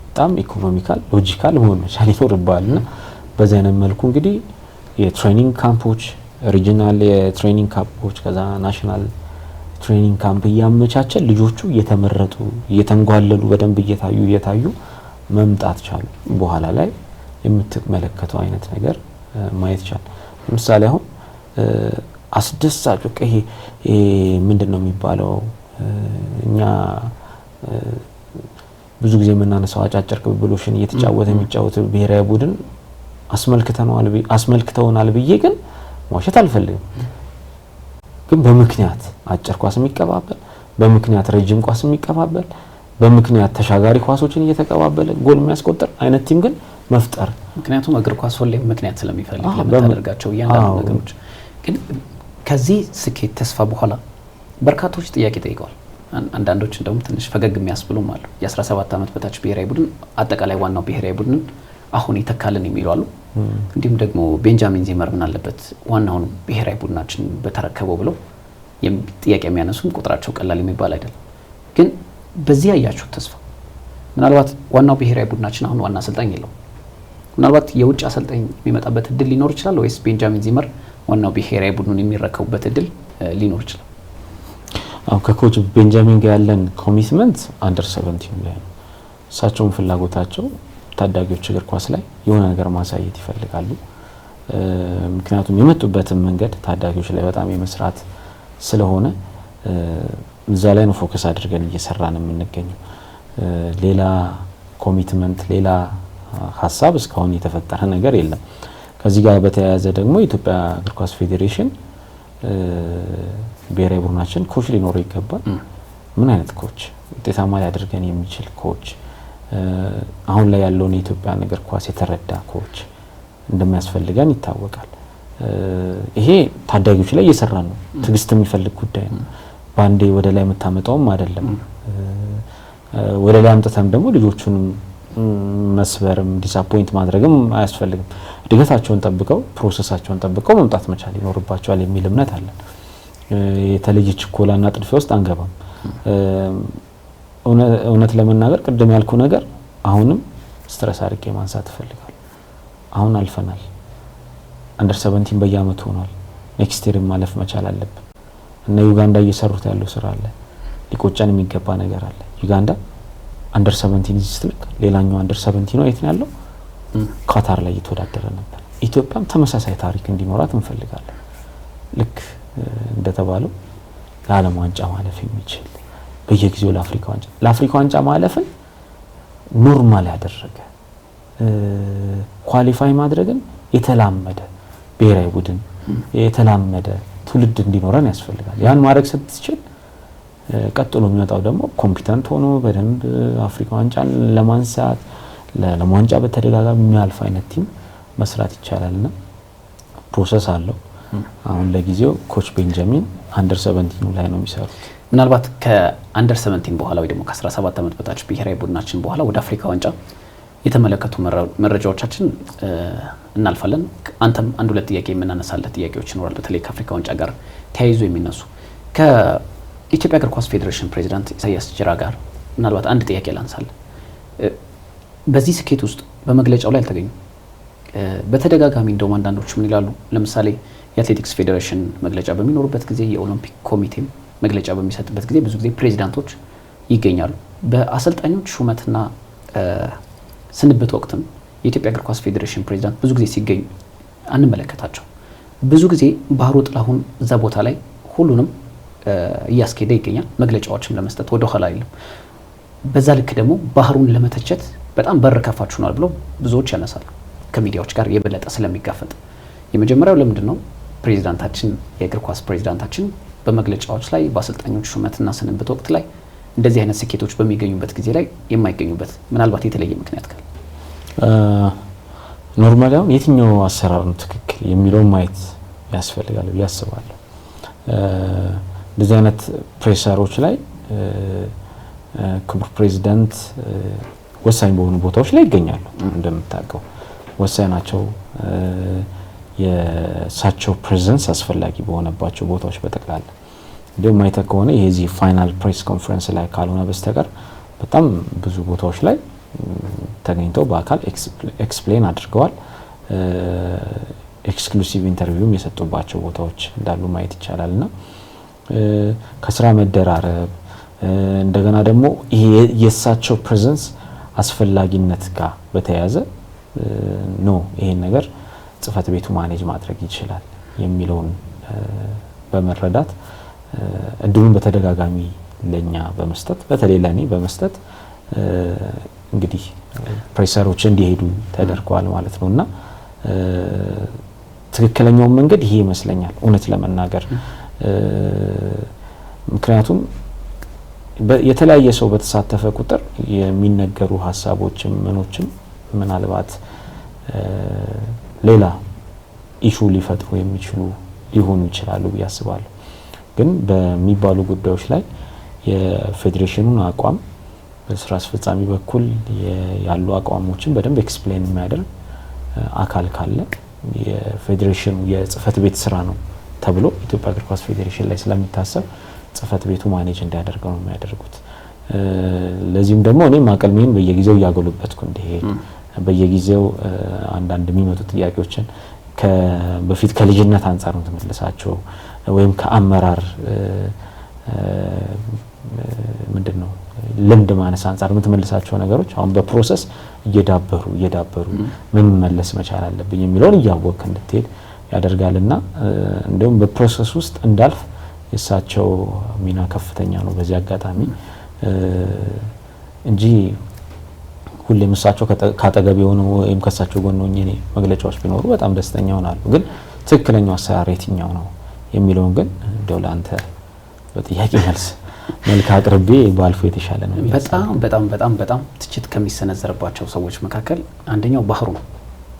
በጣም ኢኮኖሚካል ሎጂካል መሆን መቻል ይኖርባልና በዛ አይነት መልኩ እንግዲህ የትሬኒንግ ካምፖች ሪጂናል የትሬኒንግ ካምፖች ከዛ ናሽናል ትሬኒንግ ካምፕ ያመቻቸ ልጆቹ እየተመረጡ እየተንጓለሉ በደንብ እየታዩ መምጣት ቻሉ። በኋላ ላይ የምትመለከተው አይነት ነገር ማየት ቻለ። ለምሳሌ አሁን አስደሳች ይሄ ምንድነው የሚባለው እኛ ብዙ ጊዜ የምናነሳው አጫጭር ቅብብሎሽን እየተጫወተ የሚጫወት ብሔራዊ ቡድን አስመልክተውናል ብዬ ግን ዋሸት አልፈልግም። ግን በምክንያት አጭር ኳስ የሚቀባበል በምክንያት ረጅም ኳስ የሚቀባበል በምክንያት ተሻጋሪ ኳሶችን እየተቀባበለ ጎል የሚያስቆጥር አይነት ቲም ግን መፍጠር ምክንያቱም እግር ኳስ ሁሌም ምክንያት ስለሚፈልግ ለምታደርጋቸው እያንዳንዱ ነገሮች ግን ከዚህ ስኬት ተስፋ በኋላ በርካቶች ጥያቄ ጠይቀዋል። አንዳንዶች እንደውም ትንሽ ፈገግ የሚያስብሉም አሉ። የ17 ዓመት በታች ብሔራዊ ቡድን አጠቃላይ ዋናው ብሔራዊ ቡድን አሁን ይተካልን የሚሉ አሉ። እንዲሁም ደግሞ ቤንጃሚን ዚመር ምን አለበት ዋናውን ብሔራዊ ቡድናችን በተረከበው ብለው ጥያቄ የሚያነሱም ቁጥራቸው ቀላል የሚባል አይደለም። ግን በዚህ ያያችሁ ተስፋ ምናልባት ዋናው ብሔራዊ ቡድናችን አሁን ዋና አሰልጣኝ የለውም። ምናልባት የውጭ አሰልጣኝ የሚመጣበት እድል ሊኖር ይችላል ወይስ ቤንጃሚን ዚመር ዋናው ብሔራዊ ቡድኑን የሚረከቡበት እድል ሊኖር ይችላል? ከኮች ቤንጃሚን ጋር ያለን ኮሚትመንት አንደር 17 ላይ ነው። እሳቸውም ፍላጎታቸው ታዳጊዎች እግር ኳስ ላይ የሆነ ነገር ማሳየት ይፈልጋሉ። ምክንያቱም የመጡበትን መንገድ ታዳጊዎች ላይ በጣም የመስራት ስለሆነ እዛ ላይ ነው ፎከስ አድርገን እየሰራን የምንገኘው። ሌላ ኮሚትመንት ሌላ ሀሳብ እስካሁን የተፈጠረ ነገር የለም። ከዚህ ጋር በተያያዘ ደግሞ የኢትዮጵያ እግር ኳስ ፌዴሬሽን ብሔራዊ ቡድናችን ኮች ሊኖረው ይገባል። ምን አይነት ኮች ውጤታማ ሊያደርገን የሚችል ኮች አሁን ላይ ያለውን የኢትዮጵያ እግር ኳስ የተረዳ ኮች እንደሚያስፈልገን ይታወቃል። ይሄ ታዳጊዎች ላይ እየሰራን ነው። ትግስት የሚፈልግ ጉዳይ ነው። ባንዴ ወደ ላይ መታመጣውም አይደለም። ወደ ላይ አምጥተን ደግሞ ልጆቹንም መስበርም ዲስአፖይንት ማድረግም አያስፈልግም። እድገታቸውን ጠብቀው ፕሮሰሳቸውን ጠብቀው መምጣት መቻል ይኖርባቸዋል የሚል እምነት አለን። የተለየ ችኮላና ጥድፊያ ውስጥ አንገባም። እውነት ለመናገር ቅድም ያልኩ ነገር አሁንም ስትረስ አድርጌ ማንሳት እፈልጋለሁ። አሁን አልፈናል። አንደር 17 በየአመቱ ሆኗል። ኔክስት ይር ማለፍ መቻል አለብን እና ዩጋንዳ እየሰሩት ያለው ስራ አለ። ሊቆጨን የሚገባ ነገር አለ። ዩጋንዳ አንደር 17 ስትልክ ሌላኛው አንደር 17 ነው የት ነው ያለው? ካታር ላይ እየተወዳደረ ነበር። ኢትዮጵያም ተመሳሳይ ታሪክ እንዲኖራት እንፈልጋለን። ልክ እንደተባለው ለዓለም ዋንጫ ማለፍ የሚችል በየጊዜው ለአፍሪካ ዋንጫ ማለፍን ኖርማል ያደረገ ኳሊፋይ ማድረግን የተላመደ ብሔራዊ ቡድን የተላመደ ትውልድ እንዲኖረን ያስፈልጋል። ያን ማድረግ ስትችል ቀጥሎ የሚመጣው ደግሞ ኮምፒተንት ሆኖ በደንብ አፍሪካ ዋንጫን ለማንሳት ለዓለም ዋንጫ በተደጋጋሚ የሚያልፍ አይነት ቲም መስራት ይቻላልና ፕሮሰስ አለው። አሁን ለጊዜው ኮች ቤንጃሚን አንደር 17 ላይ ነው የሚሰሩት። ምናልባት ከአንደር 17 በኋላ ወይ ደግሞ ከ17 ዓመት በታች ብሔራዊ ቡድናችን በኋላ ወደ አፍሪካ ዋንጫ የተመለከቱ መረጃዎቻችን እናልፋለን። አንተም አንድ ሁለት ጥያቄ የምናነሳለት ጥያቄዎች ይኖራል፣ በተለይ ከአፍሪካ ዋንጫ ጋር ተያይዞ የሚነሱ ከኢትዮጵያ እግር ኳስ ፌዴሬሽን ፕሬዚዳንት ኢሳያስ ጅራ ጋር ምናልባት አንድ ጥያቄ ላንሳል። በዚህ ስኬት ውስጥ በመግለጫው ላይ አልተገኙም። በተደጋጋሚ እንደውም አንዳንዶች ምን ይላሉ፣ ለምሳሌ የአትሌቲክስ ፌዴሬሽን መግለጫ በሚኖሩበት ጊዜ፣ የኦሎምፒክ ኮሚቴም መግለጫ በሚሰጥበት ጊዜ ብዙ ጊዜ ፕሬዚዳንቶች ይገኛሉ። በአሰልጣኞች ሹመትና ስንብት ወቅትም የኢትዮጵያ እግር ኳስ ፌዴሬሽን ፕሬዚዳንት ብዙ ጊዜ ሲገኙ አንመለከታቸው። ብዙ ጊዜ ባህሩ ጥላሁን እዛ ቦታ ላይ ሁሉንም እያስኬደ ይገኛል፣ መግለጫዎችም ለመስጠት ወደ ኋላ አይልም። በዛ ልክ ደግሞ ባህሩን ለመተቸት በጣም በር ከፋች ሆኗል ብለው ብዙዎች ያነሳሉ፣ ከሚዲያዎች ጋር የበለጠ ስለሚጋፈጥ። የመጀመሪያው ለምንድን ነው ፕሬዚዳንታችን የእግር ኳስ ፕሬዚዳንታችን በመግለጫዎች ላይ በአሰልጣኞች ሹመትና ስንብት ወቅት ላይ እንደዚህ አይነት ስኬቶች በሚገኙበት ጊዜ ላይ የማይገኙበት ምናልባት የተለየ ምክንያት ካለ? ኖርማሊ አሁን የትኛው አሰራር ነው ትክክል የሚለውን ማየት ያስፈልጋል ብዬ አስባለሁ። እንደዚህ አይነት ፕሬሰሮች ላይ ክቡር ፕሬዚዳንት ወሳኝ በሆኑ ቦታዎች ላይ ይገኛሉ። እንደምታውቀው ወሳኝ ናቸው። የሳቸው ፕሬዘንስ አስፈላጊ በሆነባቸው ቦታዎች በጠቅላላ እንዲሁም ማየት ከሆነ የዚህ ፋይናል ፕሬስ ኮንፈረንስ ላይ ካልሆነ በስተቀር በጣም ብዙ ቦታዎች ላይ ተገኝተው በአካል ኤክስፕሌን አድርገዋል። ኤክስክሉሲቭ ኢንተርቪውም የሰጡባቸው ቦታዎች እንዳሉ ማየት ይቻላልና ከስራ መደራረብ እንደገና ደግሞ ይሄ የሳቸው ፕሬዘንስ አስፈላጊነት ጋር በተያያዘ ነው ይሄን ነገር ጽህፈት ቤቱ ማኔጅ ማድረግ ይችላል የሚለውን በመረዳት እድሉን በተደጋጋሚ ለኛ በመስጠት በተለይ ለኔ በመስጠት እንግዲህ ፕሬሰሮች እንዲሄዱ ተደርጓል ማለት ነውና ትክክለኛው መንገድ ይሄ ይመስለኛል እውነት ለመናገር። ምክንያቱም የተለያየ ሰው በተሳተፈ ቁጥር የሚነገሩ ሀሳቦችም ምኖችም ምናልባት ሌላ ኢሹ ሊፈጥሩ የሚችሉ ሊሆኑ ይችላሉ ብዬ አስባለሁ። ግን በሚባሉ ጉዳዮች ላይ የፌዴሬሽኑን አቋም በስራ አስፈጻሚ በኩል ያሉ አቋሞችን በደንብ ኤክስፕሌን የሚያደርግ አካል ካለ የፌዴሬሽኑ የጽህፈት ቤት ስራ ነው ተብሎ ኢትዮጵያ እግር ኳስ ፌዴሬሽን ላይ ስለሚታሰብ ጽህፈት ቤቱ ማኔጅ እንዲያደርግ ነው የሚያደርጉት። ለዚህም ደግሞ እኔም አቅልሜን በየጊዜው ያጎሉበትኩ እንዲሄድ በየጊዜው አንዳንድ የሚመጡ ጥያቄዎችን በፊት ከልጅነት አንፃር ነው ተመልሳቸው ወይም ከአመራር ምንድነው ልምድ ማነስ አንፃር የምትመልሳቸው ነገሮች አሁን በፕሮሰስ እየዳበሩ ምን መለስ መቻል አለብኝ የሚለውን እያወቅክ እንድትሄድ ያደርጋልና እንደውም በፕሮሰስ ውስጥ እንዳልፍ የሳቸው ሚና ከፍተኛ ነው በዚህ አጋጣሚ እንጂ ሁሌም እሳቸው ካጠገብ የሆኑ ወይም ከሳቸው ጎን ሆኜ እኔ መግለጫዎች ቢኖሩ በጣም ደስተኛ ሆናለሁ። ግን ትክክለኛው አሰራር የትኛው ነው የሚለውን ግን እንደው ለአንተ በጥያቄ መልክ አቅርቤ ባልፎ የተሻለ ነው። በጣም በጣም በጣም በጣም ትችት ከሚሰነዘርባቸው ሰዎች መካከል አንደኛው ባህሩ ነው።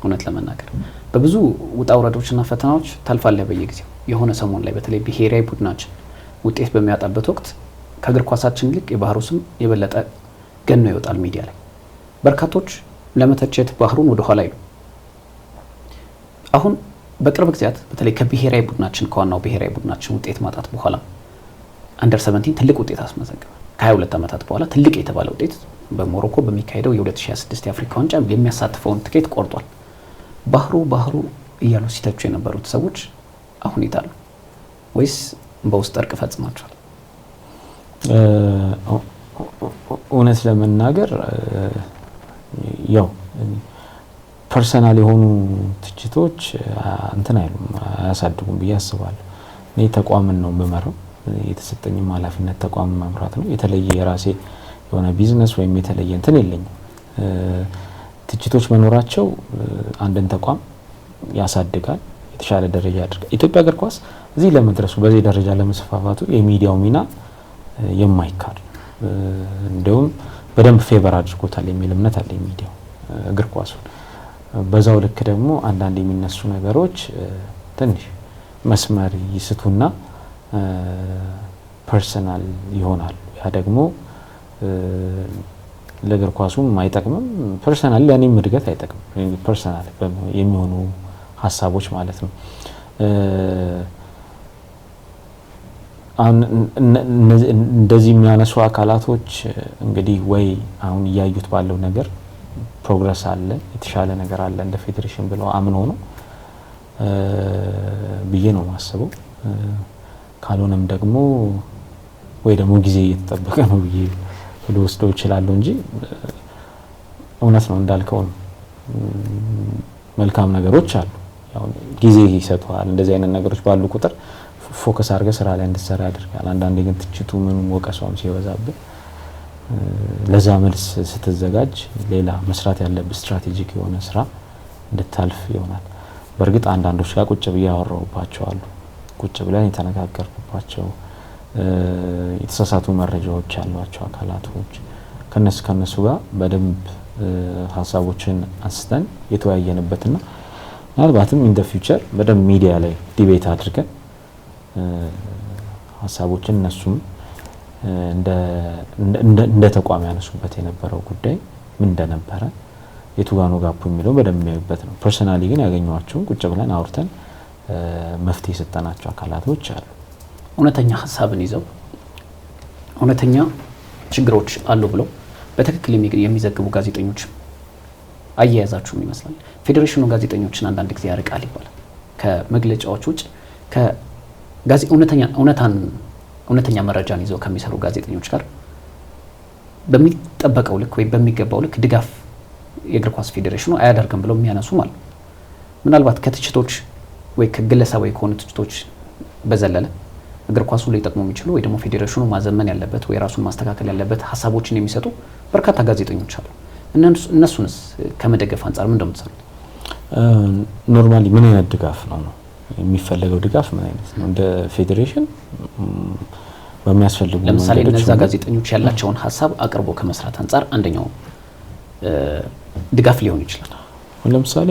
እውነት ለመናገር በብዙ ውጣ ውረዶችና ፈተናዎች ታልፋለህ በየጊዜው። የሆነ ሰሞን ላይ በተለይ ብሔራዊ ቡድናችን ውጤት በሚያጣበት ወቅት ከእግር ኳሳችን ይልቅ የባህሩ ስም የበለጠ ገኖ ይወጣል ሚዲያ ላይ። በርካቶች ለመተቸት ባህሩን ወደ ኋላ ይሉ። አሁን በቅርብ ጊዜያት በተለይ ከብሔራዊ ቡድናችን ከዋናው ብሔራዊ ቡድናችን ውጤት ማጣት በኋላ አንደር 17 ትልቅ ውጤት አስመዘገበ። ከ22 ዓመታት በኋላ ትልቅ የተባለ ውጤት በሞሮኮ በሚካሄደው የ2026 የአፍሪካ ዋንጫ የሚያሳትፈውን ትኬት ቆርጧል። ባህሩ እያሉ ሲተቹ የነበሩት ሰዎች አሁን ይታሉ ወይስ በውስጥ እርቅ ፈጽማቸዋል? እውነት ለመናገር ያው ፐርሰናል የሆኑ ትችቶች እንትን አይሉም አያሳድጉም ብዬ አስባለሁ። እኔ ተቋምን ነው የምመራው፣ የተሰጠኝም ኃላፊነት ተቋም መምራት ነው። የተለየ የራሴ የሆነ ቢዝነስ ወይም የተለየ እንትን የለኝም። ትችቶች መኖራቸው አንድን ተቋም ያሳድጋል፣ የተሻለ ደረጃ ያደርጋል። ኢትዮጵያ እግር ኳስ እዚህ ለመድረሱ በዚህ ደረጃ ለመስፋፋቱ የሚዲያው ሚና የማይካድ እንደውም በደንብ ፌቨር አድርጎታል የሚል እምነት አለ ሚዲያው እግር ኳሱን። በዛው ልክ ደግሞ አንዳንድ የሚነሱ ነገሮች ትንሽ መስመር ይስቱና ፐርሰናል ይሆናል። ያ ደግሞ ለእግር ኳሱም አይጠቅምም። ፐርሰናሊ ለእኔም እድገት አይጠቅምም። ፐርሰናሊ የሚሆኑ ሀሳቦች ማለት ነው። አሁን እንደዚህ የሚያነሱ አካላቶች እንግዲህ ወይ አሁን እያዩት ባለው ነገር ፕሮግረስ አለ፣ የተሻለ ነገር አለ እንደ ፌዴሬሽን ብለው አምኖ ነው ብዬ ነው ማስበው። ካልሆነም ደግሞ ወይ ደግሞ ጊዜ እየተጠበቀ ነው ብዬ ልወስደው እችላለሁ እንጂ እውነት ነው እንዳልከው ነው። መልካም ነገሮች አሉ። ያው ጊዜ ይሰጣል። እንደዚህ አይነት ነገሮች ባሉ ቁጥር ፎከስ አድርገህ ስራ ላይ እንድትሰራ ያደርጋል። አንዳንዴ ግን ትችቱ ምንም ወቀሷም ሲበዛብህ ለዛ መልስ ስትዘጋጅ ሌላ መስራት ያለብህ ስትራቴጂክ የሆነ ስራ እንድታልፍ ይሆናል። በእርግጥ አንዳንዶች ጋር ቁጭ ብዬ ያወራሁባቸው አሉ። ቁጭ ብለን የተነጋገርኩባቸው የተሳሳቱ መረጃዎች ያሏቸው አካላቶች ከነሱ ጋር በደንብ ሀሳቦችን አንስተን የተወያየንበትና ምናልባትም ኢን ዘ ፊውቸር በደንብ ሚዲያ ላይ ዲቤት አድርገን ሀሳቦችን እነሱም እንደ ተቋም ያነሱበት የነበረው ጉዳይ ምን እንደነበረ የቱጋኑ ጋፑ የሚለው በደንብ የሚያዩበት ነው። ፐርሰናሊ ግን ያገኘዋቸውን ቁጭ ብለን አውርተን መፍትሄ የሰጠናቸው አካላቶች አሉ። እውነተኛ ሀሳብን ይዘው እውነተኛ ችግሮች አሉ ብለው በትክክል የሚዘግቡ ጋዜጠኞች አያያዛችሁም ይመስላል። ፌዴሬሽኑ ጋዜጠኞችን አንዳንድ ጊዜ ያርቃል ይባላል። ከመግለጫዎች ውጭ እውነተኛ መረጃን ይዘው ከሚሰሩ ጋዜጠኞች ጋር በሚጠበቀው ልክ ወይ በሚገባው ልክ ድጋፍ የእግር ኳስ ፌዴሬሽኑ አያደርግም ብለው የሚያነሱ ማለት ነው። ምናልባት ከትችቶች ወይ ከግለሰባዊ ከሆኑ ትችቶች በዘለለ እግር ኳሱ ላይ ጠቅሞ የሚችሉ ወይ ደግሞ ፌዴሬሽኑ ማዘመን ያለበት ወይ ራሱን ማስተካከል ያለበት ሀሳቦችን የሚሰጡ በርካታ ጋዜጠኞች አሉ። እነሱንስ ከመደገፍ አንፃር ምን እንደምትሰሩት? ኖርማሊ ምን አይነት ድጋፍ ነው የሚፈልገው? ድጋፍ ምን አይነት ነው? እንደ ፌዴሬሽን በሚያስፈልጉ ለምሳሌ እነዛ ጋዜጠኞች ያላቸውን ሀሳብ አቅርቦ ከመስራት አንፃር አንደኛው ድጋፍ ሊሆን ይችላል። ለምሳሌ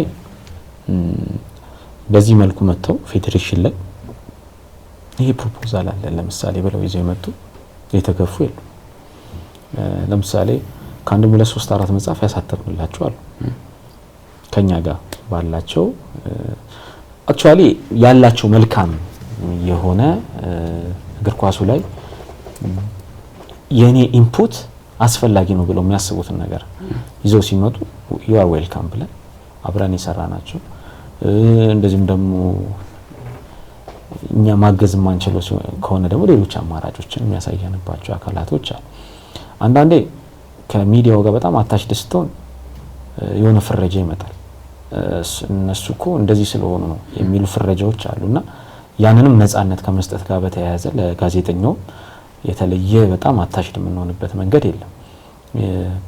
በዚህ መልኩ መጥተው ፌዴሬሽን ላይ ይሄ ፕሮፖዛል አለ ለምሳሌ ብለው ይዘው የመጡ የተገፉ የሉ። ለምሳሌ ከአንድ 2 3 4 መጽሐፍ ያሳተምንላቸው አሉ ከኛ ጋር ባላቸው አክቹአሊ ያላቸው መልካም የሆነ እግር ኳሱ ላይ የኔ ኢንፑት አስፈላጊ ነው ብለው የሚያስቡትን ነገር ይዘው ሲመጡ you are welcome ብለን አብረን የሰራናቸው እንደዚህም ደግሞ እኛ ማገዝ ማንችለው ከሆነ ደግሞ ሌሎች አማራጮችን የሚያሳየንባቸው አካላቶች አሉ። አንዳንዴ ከሚዲያው ጋር በጣም አታች ደስተውን የሆነ ፍረጃ ይመጣል። እነሱ እኮ እንደዚህ ስለሆኑ ነው የሚሉ ፍረጃዎች አሉና ያንንም ነፃነት ከመስጠት ጋር በተያያዘ ለጋዜጠኛው የተለየ በጣም አታችድ የምንሆንበት መንገድ የለም።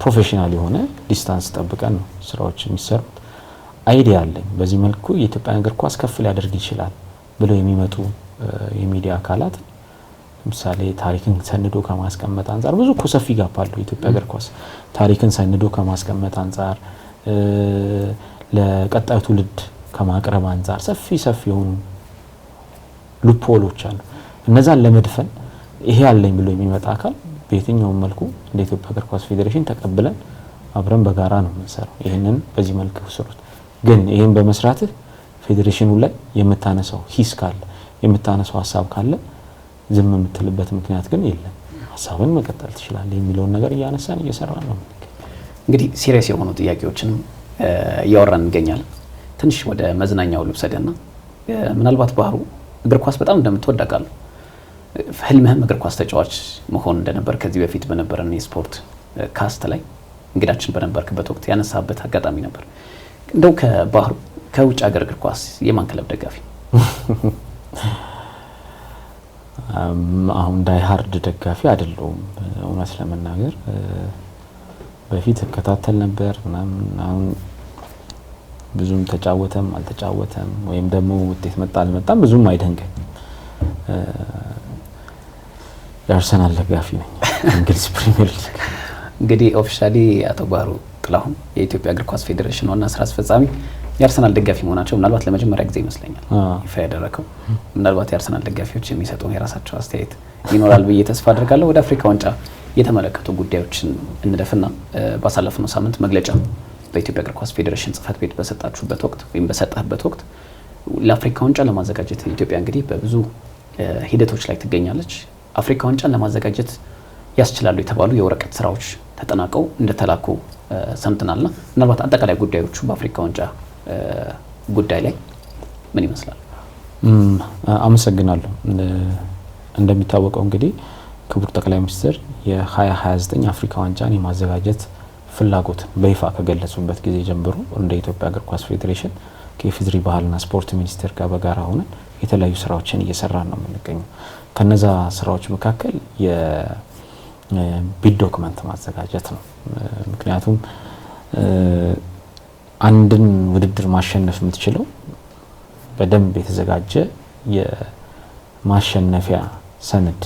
ፕሮፌሽናል የሆነ ዲስታንስ ጠብቀን ነው ስራዎች የሚሰሩት። አይዲያ አለኝ በዚህ መልኩ የኢትዮጵያ እግር ኳስ ከፍ ሊያደርግ ይችላል ብለው የሚመጡ የሚዲያ አካላት ለምሳሌ ታሪክን ሰንዶ ከማስቀመጥ አንፃር ብዙ እኮ ሰፊ ጋፕ አለው። የኢትዮጵያ እግር ኳስ ታሪክን ሰንዶ ከማስቀመጥ አንፃር ለቀጣዩ ትውልድ ከማቅረብ አንፃር ሰፊ የሆኑ ሉፖሎች አሉ። እነዛን ለመድፈን ይሄ ያለኝ ብሎ የሚመጣ አካል በየትኛውም መልኩ እንደ ኢትዮጵያ እግር ኳስ ፌዴሬሽን ተቀብለን አብረን በጋራ ነው የምንሰራው። ይሄንን በዚህ መልኩ ስሩት። ግን ይሄን በመስራትህ ፌዴሬሽኑ ላይ የምታነሳው ሂስ ካለ የምታነሳው ሀሳብ ካለ ዝም የምትልበት ምክንያት ግን የለም። ሀሳብን መቀጠል ትችላለህ የሚለውን ነገር እያነሳን እየሰራን ነው። እንግዲህ ሲሪየስ የሆኑ ጥያቄዎችን እያወራን እንገኛለን። ትንሽ ወደ መዝናኛው ልብሰደና ምናልባት ባህሩ እግር ኳስ በጣም እንደምትወድ አውቃለሁ። ህልምህም እግር ኳስ ተጫዋች መሆን እንደነበር ከዚህ በፊት በነበረን የስፖርት ካስት ላይ እንግዳችን በነበርክበት ወቅት ያነሳበት አጋጣሚ ነበር። እንደው ከባህሩ ከውጭ ሀገር እግር ኳስ የማን ክለብ ደጋፊ? አሁን ዳይ ሃርድ ደጋፊ አይደለሁም እውነት ለመናገር። በፊት እከታተል ነበር ምናምን። አሁን ብዙም ተጫወተም አልተጫወተም ወይም ደግሞ ውጤት መጣ አልመጣም ብዙም አይደንቀኝ። የአርሰናል ደጋፊ ነኝ እንግሊዝ ፕሪሚየር ሊግ። እንግዲህ ኦፊሻሊ አቶ ባህሩ ጥላሁን የኢትዮጵያ እግር ኳስ ፌዴሬሽን ዋና ስራ አስፈጻሚ የአርሰናል ደጋፊ መሆናቸው ምናልባት ለመጀመሪያ ጊዜ ይመስለኛል ይፋ ያደረከው። ምናልባት የአርሰናል ደጋፊዎች የሚሰጡ የራሳቸው አስተያየት ይኖራል ብዬ ተስፋ አድርጋለሁ። ወደ አፍሪካ ዋንጫ የተመለከቱ ጉዳዮችን እንደፍና ባሳለፍነው ሳምንት መግለጫ በኢትዮጵያ እግር ኳስ ፌዴሬሽን ጽህፈት ቤት በሰጣችሁበት ወቅት ወይም በሰጣህበት ወቅት ለአፍሪካ ዋንጫ ለማዘጋጀት ኢትዮጵያ እንግዲህ በብዙ ሂደቶች ላይ ትገኛለች። አፍሪካ ዋንጫን ለማዘጋጀት ያስችላሉ የተባሉ የወረቀት ስራዎች ተጠናቀው እንደተላኩ ሰምተናልና ምናልባት አጠቃላይ ጉዳዮቹ በአፍሪካ ዋንጫ ጉዳይ ላይ ምን ይመስላል? አመሰግናለሁ። እንደሚታወቀው እንግዲህ ክቡር ጠቅላይ ሚኒስትር የ2029 አፍሪካ ዋንጫን የማዘጋጀት ፍላጎት በይፋ ከገለጹበት ጊዜ ጀምሮ እንደ ኢትዮጵያ እግር ኳስ ፌዴሬሽን ከኢፌዴሪ ባህልና ስፖርት ሚኒስቴር ጋር በጋራ ሆነን የተለያዩ ስራዎችን እየሰራን ነው የምንገኘው። ከነዛ ስራዎች መካከል የቢድ ዶክመንት ማዘጋጀት ነው። ምክንያቱም አንድን ውድድር ማሸነፍ የምትችለው በደንብ የተዘጋጀ የማሸነፊያ ሰነድ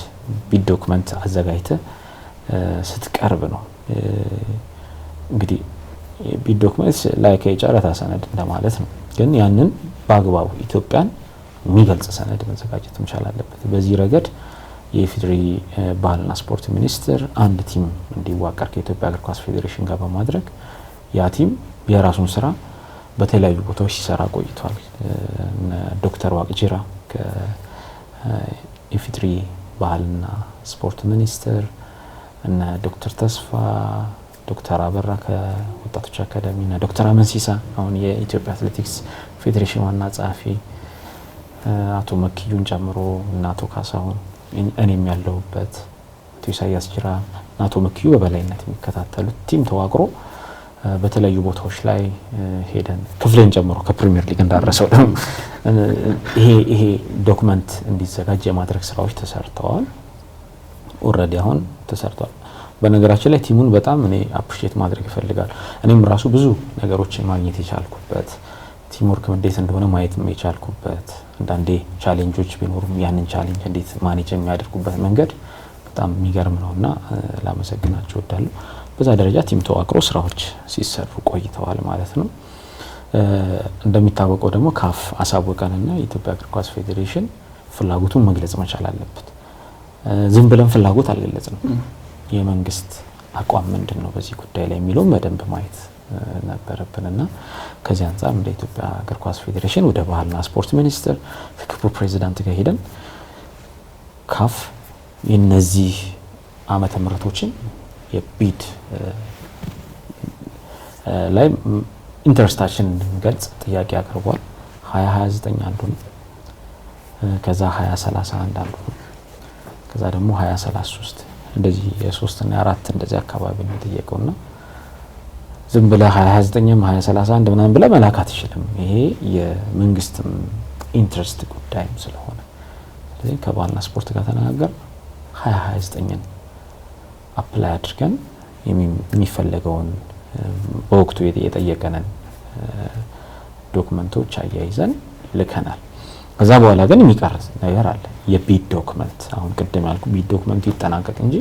ቢድ ዶክመንት አዘጋጅተ ስትቀርብ ነው። እንግዲህ ቢድ ዶክመንት ላይክ የጨረታ ሰነድ እንደማለት ነው። ግን ያንን በአግባቡ ኢትዮጵያን የሚገልጽ ሰነድ መዘጋጀት መቻል አለበት። በዚህ ረገድ የኢፌዴሪ ባህልና ስፖርት ሚኒስቴር አንድ ቲም እንዲዋቀር ከኢትዮጵያ እግር ኳስ ፌዴሬሽን ጋር በማድረግ ያ ቲም የራሱን ስራ በተለያዩ ቦታዎች ሲሰራ ቆይቷል። ዶክተር ዋቅጂራ ከኢፌዴሪ ባህልና ስፖርት ሚኒስቴር፣ እነ ዶክተር ተስፋ፣ ዶክተር አበራ ከወጣቶች አካዳሚ እና ዶክተር አመንሲሳ አሁን የኢትዮጵያ አትሌቲክስ ፌዴሬሽን ዋና ጸሐፊ፣ አቶ መክዩን ጨምሮ እና አቶ ካሳሁን እኔም ያለሁበት አቶ ኢሳያስ ጅራ እና አቶ መክዩ በበላይነት የሚከታተሉት ቲም ተዋቅሮ በተለያዩ ቦታዎች ላይ ሄደን ክፍልን ጨምሮ ከፕሪሚየር ሊግ እንዳረሰው ደግሞ ይሄ ዶክመንት እንዲዘጋጅ የማድረግ ስራዎች ተሰርተዋል። ኦልሬዲ አሁን ተሰርቷል። በነገራችን ላይ ቲሙን በጣም እኔ አፕሪሼት ማድረግ ይፈልጋል። እኔም ራሱ ብዙ ነገሮችን ማግኘት የቻልኩበት ቲም ወርክ እንዴት እንደሆነ ማየት የቻልኩበት፣ አንዳንዴ ቻሌንጆች ቢኖሩም ያንን ቻሌንጅ እንዴት ማኔጅ የሚያደርጉበት መንገድ በጣም የሚገርም ነውና ላመሰግናቸው እወዳለሁ። በዛ ደረጃ ቲም ተዋቅሮ ስራዎች ሲሰሩ ቆይተዋል ማለት ነው። እንደሚታወቀው ደግሞ ካፍ አሳወቀንና የኢትዮጵያ እግር ኳስ ፌዴሬሽን ፍላጎቱን መግለጽ መቻል አለበት። ዝም ብለን ፍላጎት አልገለጽንም። የመንግስት አቋም ምንድነው በዚህ ጉዳይ ላይ የሚለውን በደንብ ማየት ነበረብንና ከዚህ አንፃር እንደ ኢትዮጵያ እግር ኳስ ፌዴሬሽን ወደ ባህልና ስፖርት ሚኒስቴር ከክቡር ፕሬዚዳንት ጋር ሄደን ካፍ የነዚህ ዓመተ ምህረቶችን የቢድ ላይ ኢንተረስታችን እንድንገልጽ ጥያቄ አቅርቧል። 2029 አንዱ ነው፣ ከዛ 2031 አንዱ ነው፣ ከዛ ደግሞ 2033 እንደዚህ የ3 እና 4 እንደዚህ አካባቢ ነው የጠየቀውና ዝም ብለህ 2029ም 2031 ምናምን ብለህ መላክ አትችልም። ይሄ የመንግስትም ኢንትረስት ጉዳይም ስለሆነ ስለዚህ ከባህልና ስፖርት ጋር ተነጋገር 2029ን አፕላይ አድርገን የሚፈለገውን በወቅቱ የጠየቀንን ዶክመንቶች አያይዘን ልከናል። ከዛ በኋላ ግን የሚቀር ነገር አለ። የቢድ ዶክመንት አሁን ቅድም ያልኩ ቢድ ዶክመንቱ ይጠናቀቅ እንጂ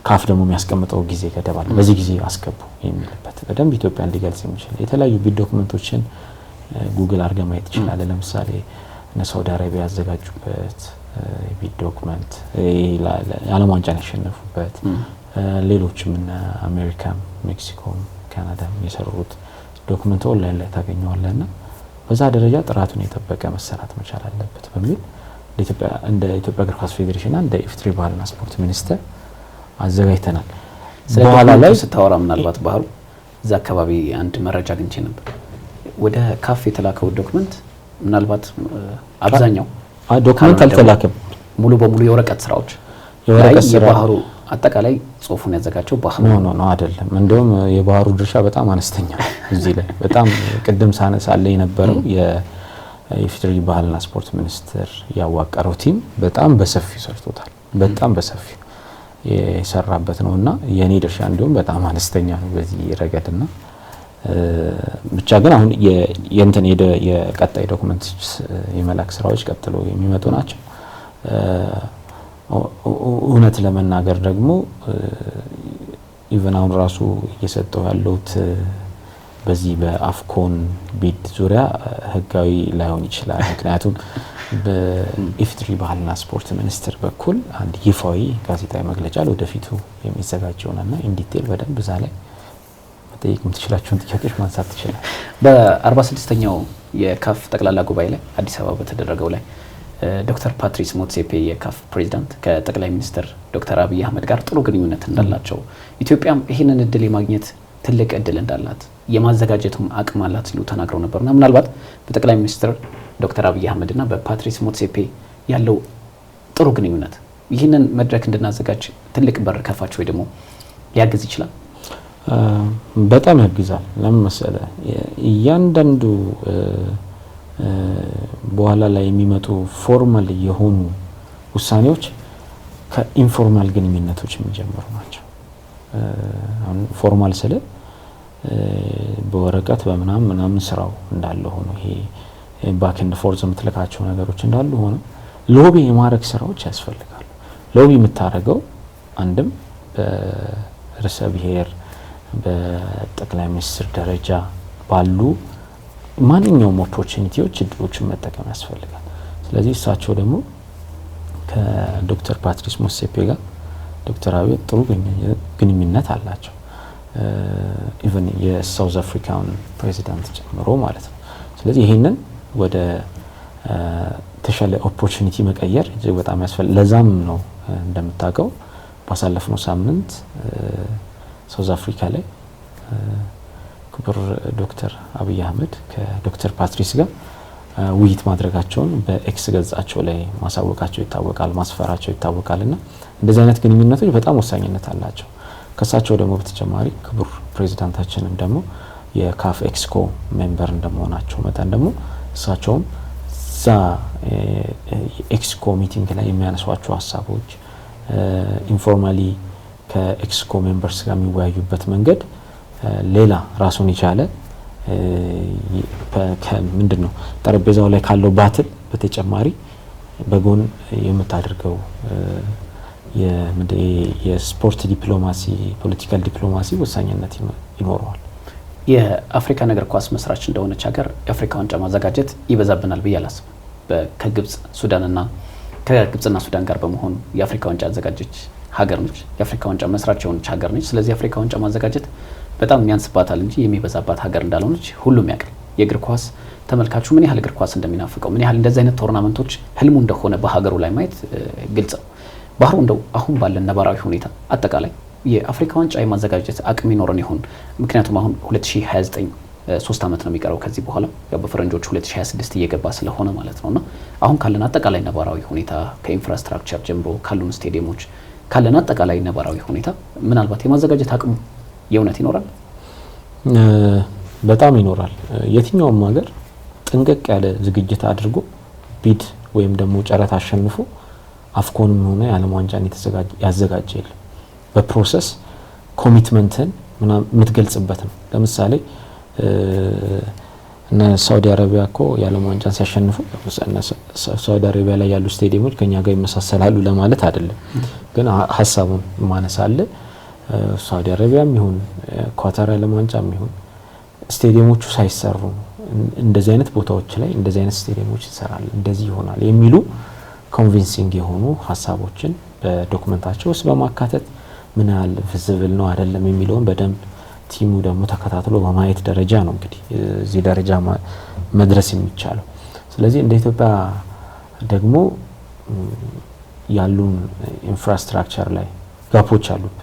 ካፍ ደግሞ የሚያስቀምጠው ጊዜ ገደብ አለ። በዚህ ጊዜ አስገቡ የሚልበት በደንብ ኢትዮጵያን ሊገልጽ የሚችል የተለያዩ ቢድ ዶክመንቶችን ጉግል አድርገን ማየት ይችላል። ለምሳሌ እነ ሳውዲ አረቢያ ያዘጋጁበት የቢድ ዶክመንት፣ የዓለም ዋንጫን ያሸነፉበት፣ ሌሎችም እነ አሜሪካም፣ ሜክሲኮም፣ ካናዳም የሰሩት ዶክመንት ኦንላይን ላይ ታገኘዋለህና በዛ ደረጃ ጥራቱን የጠበቀ መሰራት መቻል አለበት በሚል እንደ ኢትዮጵያ እግር ኳስ ፌዴሬሽን እንደ ኢፌዴሪ ባህልና ስፖርት ሚኒስቴር አዘጋጅተናል። በኋላ ላይ ስታወራ ምናልባት ባህሩ እዛ አካባቢ አንድ መረጃ አግኝቼ ነበር። ወደ ካፍ የተላከው ዶክመንት ምናልባት አብዛኛው ዶክመንት አልተላከም። ሙሉ በሙሉ የወረቀት ስራዎች የባህሩ አጠቃላይ ጽሁፉን ያዘጋጀው ባህሩ ነው አይደለም። እንደውም የባህሩ ድርሻ በጣም አነስተኛ እዚህ ላይ በጣም ቅድም ሳነሳለ የነበረው የኢፌዴሪ ባህልና ስፖርት ሚኒስቴር ያዋቀረው ቲም በጣም በሰፊው ሰርቶታል። በጣም በሰፊው የሰራበት ነውና የኔ ድርሻ እንደውም በጣም አነስተኛ ነው በዚህ ረገድና ብቻ ግን አሁን የእንትን የቀጣይ ዶክመንት የመላክ ስራዎች ቀጥሎ የሚመጡ ናቸው። እውነት ለመናገር ደግሞ ኢቨን አሁን ራሱ እየሰጠው ያለውት በዚህ በአፍኮን ቢድ ዙሪያ ህጋዊ ላይሆን ይችላል። ምክንያቱም በኢፌዴሪ ባህልና ስፖርት ሚኒስቴር በኩል አንድ ይፋዊ ጋዜጣዊ መግለጫ ለወደፊቱ የሚዘጋጀውና ኢን ዲቴል በደንብ እዛ ላይ መጠየቅ የምትችላቸውን ጥያቄዎች ማንሳት ትችላል። በ46ኛው የካፍ ጠቅላላ ጉባኤ ላይ አዲስ አበባ በተደረገው ላይ ዶክተር ፓትሪስ ሞትሴፔ የካፍ ፕሬዚዳንት ከጠቅላይ ሚኒስትር ዶክተር አብይ አህመድ ጋር ጥሩ ግንኙነት እንዳላቸው ኢትዮጵያም ይህንን እድል የማግኘት ትልቅ እድል እንዳላት የማዘጋጀቱም አቅም አላት ሲሉ ተናግረው ነበርና ምናልባት በጠቅላይ ሚኒስትር ዶክተር አብይ አህመድና በፓትሪስ ሞትሴፔ ያለው ጥሩ ግንኙነት ይህንን መድረክ እንድናዘጋጅ ትልቅ በር ከፋች ወይ ደግሞ ሊያግዝ ይችላል? በጣም ያግዛል። ለምን መሰለ እያንዳንዱ በኋላ ላይ የሚመጡ ፎርማል የሆኑ ውሳኔዎች ከኢንፎርማል ግንኙነቶች የሚጀምሩ ናቸው። አሁን ፎርማል ስለ በወረቀት በምናምን ስራው እንዳለ ሆኖ ይሄ ባክ ኤንድ ፎርዝ የምትልካቸው ነገሮች እንዳሉ ሆኖ ሎቢ የማድረግ ስራዎች ያስፈልጋሉ። ሎቢ የምታደርገው አንድም በርዕሰ ብሔር በጠቅላይ ሚኒስትር ደረጃ ባሉ ማንኛውም ኦፖርቹኒቲዎች እድሎችን መጠቀም ያስፈልጋል። ስለዚህ እሳቸው ደግሞ ከዶክተር ፓትሪስ ሞትሴፔ ጋር ዶክተር አብይ ጥሩ ግንኙነት አላቸው። ኢቨን የሳውዝ አፍሪካን ፕሬዚዳንት ጨምሮ ማለት ነው። ስለዚህ ይሄንን ወደ ተሻለ ኦፖርቹኒቲ መቀየር እጅግ በጣም ያስፈልጋል። ለዛም ነው እንደምታውቀው ባሳለፍነው ሳምንት ሳውዝ አፍሪካ ላይ ክቡር ዶክተር አብይ አህመድ ከዶክተር ፓትሪስ ጋር ውይይት ማድረጋቸውን በኤክስ ገጻቸው ላይ ማሳወቃቸው ይታወቃል፣ ማስፈራቸው ይታወቃልና እንደዚህ አይነት ግንኙነቶች በጣም ወሳኝነት አላቸው። ከሳቸው ደግሞ በተጨማሪ ክቡር ፕሬዚዳንታችንም ደግሞ የካፍ ኤክስኮ ሜምበር እንደመሆናቸው መጠን ደግሞ እሳቸውም ዛ ኤክስኮ ሚቲንግ ላይ የሚያነሷቸው ሀሳቦች ኢንፎርማሊ ከኤክስኮ ሜምበርስ ጋር የሚወያዩበት መንገድ ሌላ ራሱን የቻለ ምንድነው ጠረጴዛው ላይ ካለው ባትል በተጨማሪ በጎን የምታደርገው የስፖርት ዲፕሎማሲ ፖለቲካል ዲፕሎማሲ ወሳኝነት ይኖረዋል። የአፍሪካ እግር ኳስ መስራች እንደሆነች ሀገር የአፍሪካ ዋንጫ ማዘጋጀት ይበዛብናል ብዬ አላስብም። ከግብጽና ሱዳን ጋር በመሆን የአፍሪካ ዋንጫ አዘጋጀች ሀገር ነች። የአፍሪካ ዋንጫ መስራች የሆነች ሀገር ነች። ስለዚህ የአፍሪካ ዋንጫ ማዘጋጀት በጣም የሚያንስባታል እንጂ የሚበዛባት ሀገር እንዳልሆነች ሁሉም ያውቃል። የእግር ኳስ ተመልካቹ ምን ያህል እግር ኳስ እንደሚናፍቀው ምን ያህል እንደዚህ አይነት ቶርናመንቶች ህልሙ እንደሆነ በሀገሩ ላይ ማየት ግልጽ ነው። ባህሩ እንደው አሁን ባለን ነባራዊ ሁኔታ አጠቃላይ የአፍሪካ ዋንጫ የማዘጋጀት አቅም ይኖረን ይሆን? ምክንያቱም አሁን 2029 3 አመት ነው የሚቀረው ከዚህ በኋላ ያው በፈረንጆች 2026 እየገባ ስለሆነ ማለት ነውና አሁን ካለን አጠቃላይ ነባራዊ ሁኔታ ከኢንፍራስትራክቸር ጀምሮ ካሉን ስቴዲየሞች ካለን አጠቃላይ ነባራዊ ሁኔታ ምናልባት የማዘጋጀት አቅሙ የእውነት ይኖራል? በጣም ይኖራል። የትኛውም ሀገር ጥንቅቅ ያለ ዝግጅት አድርጎ ቢድ ወይም ደግሞ ጨረታ አሸንፎ አፍኮንም ሆነ የዓለም ዋንጫን ያዘጋጀ የለም። በፕሮሰስ ኮሚትመንትን የምትገልጽበት ነው። ለምሳሌ እና ሳውዲ አረቢያ እኮ የዓለም ዋንጫን ሲያሸንፉ ሳውዲ አረቢያ ላይ ያሉ ስቴዲየሞች ከኛ ጋር ይመሳሰላሉ ለማለት አይደለም፣ ግን ሀሳቡን ማነሳለ ሳውዲ አረቢያም ይሁን ኳታር የዓለም ዋንጫም ይሁን ስቴዲየሞቹ ሳይሰሩ እንደዚህ አይነት ቦታዎች ላይ እንደዚህ አይነት ስቴዲየሞች ይሰራል እንደዚህ ይሆናል የሚሉ ኮንቪንሲንግ የሆኑ ሀሳቦችን በዶክመንታቸው ውስጥ በማካተት ምን ያህል ቪዚብል ነው አይደለም የሚለውን በደንብ ቲሙ ደግሞ ተከታትሎ በማየት ደረጃ ነው እንግዲህ እዚህ ደረጃ መድረስ የሚቻለው። ስለዚህ እንደ ኢትዮጵያ ደግሞ ያሉን ኢንፍራስትራክቸር ላይ ጋፖች አሉት።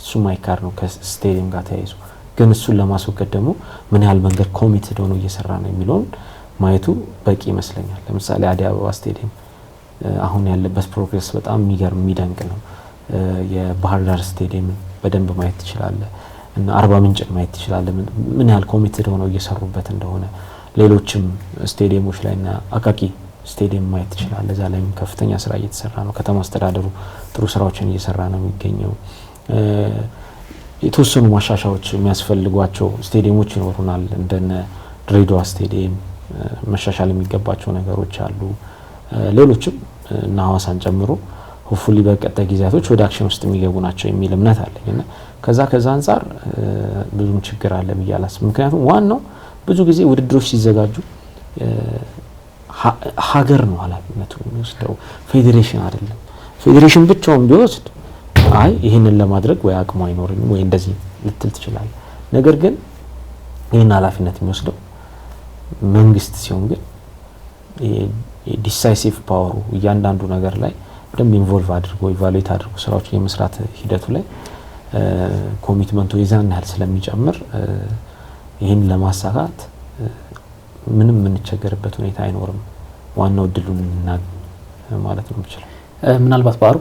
እሱ ማይካር ነው ከስቴዲየም ጋር ተያይዞ፣ ግን እሱን ለማስወገድ ደግሞ ምን ያህል መንገድ ኮሚትድ ሆኖ እየሰራ ነው የሚለውን ማየቱ በቂ ይመስለኛል። ለምሳሌ አዲስ አበባ ስቴዲየም አሁን ያለበት ፕሮግሬስ በጣም የሚገርም የሚደንቅ ነው። የባህር ዳር ስቴዲየም በደንብ ማየት ትችላለህ እና አርባ ምንጭን ማየት ትችላለህ ምን ያህል ኮሚትድ ሆነው እየሰሩበት እንደሆነ። ሌሎችም ስቴዲየሞች ላይና አቃቂ ስቴዲየም ማየት ትችላለህ። እዛ ላይም ከፍተኛ ስራ እየተሰራ ነው። ከተማ አስተዳደሩ ጥሩ ስራዎችን እየሰራ ነው የሚገኘው። የተወሰኑ ማሻሻያዎች የሚያስፈልጓቸው ስቴዲየሞች ይኖሩናል። እንደነ ድሬዳዋ ስቴዲየም መሻሻል የሚገባቸው ነገሮች አሉ። ሌሎችም እና ሐዋሳን ጨምሮ ሆፕፉሊ በቀጣይ ጊዜያቶች ወደ አክሽን ውስጥ የሚገቡ ናቸው የሚል እምነት አለኝና ከዛ አንፃር ብዙም ችግር አለ ብዬ አላስብም። ምክንያቱም ዋናው ብዙ ጊዜ ውድድሮች ሲዘጋጁ ሀገር ነው ኃላፊነቱ የሚወስደው ፌዴሬሽን አይደለም። ፌዴሬሽን ብቻውን ቢወስድ አይ ይሄንን ለማድረግ ወይ አቅሙ አይኖርም ወይ እንደዚህ ልትል ትችላል። ነገር ግን ይሄን ኃላፊነት የሚወስደው መንግስት ሲሆን ግን ዲሳይሲቭ ፓወሩ እያንዳንዱ ነገር ላይ በደንብ ኢንቮልቭ አድርጎ ኢቫሉዌት አድርጎ ስራዎች የመስራት ሂደቱ ላይ ኮሚትመንቱ ይዛን ያህል ስለሚጨምር ይሄን ለማሳካት ምንም የምንቸገርበት ሁኔታ አይኖርም። ዋናው ድሉን ማለት ነው ብቻ። ምናልባት ባሩ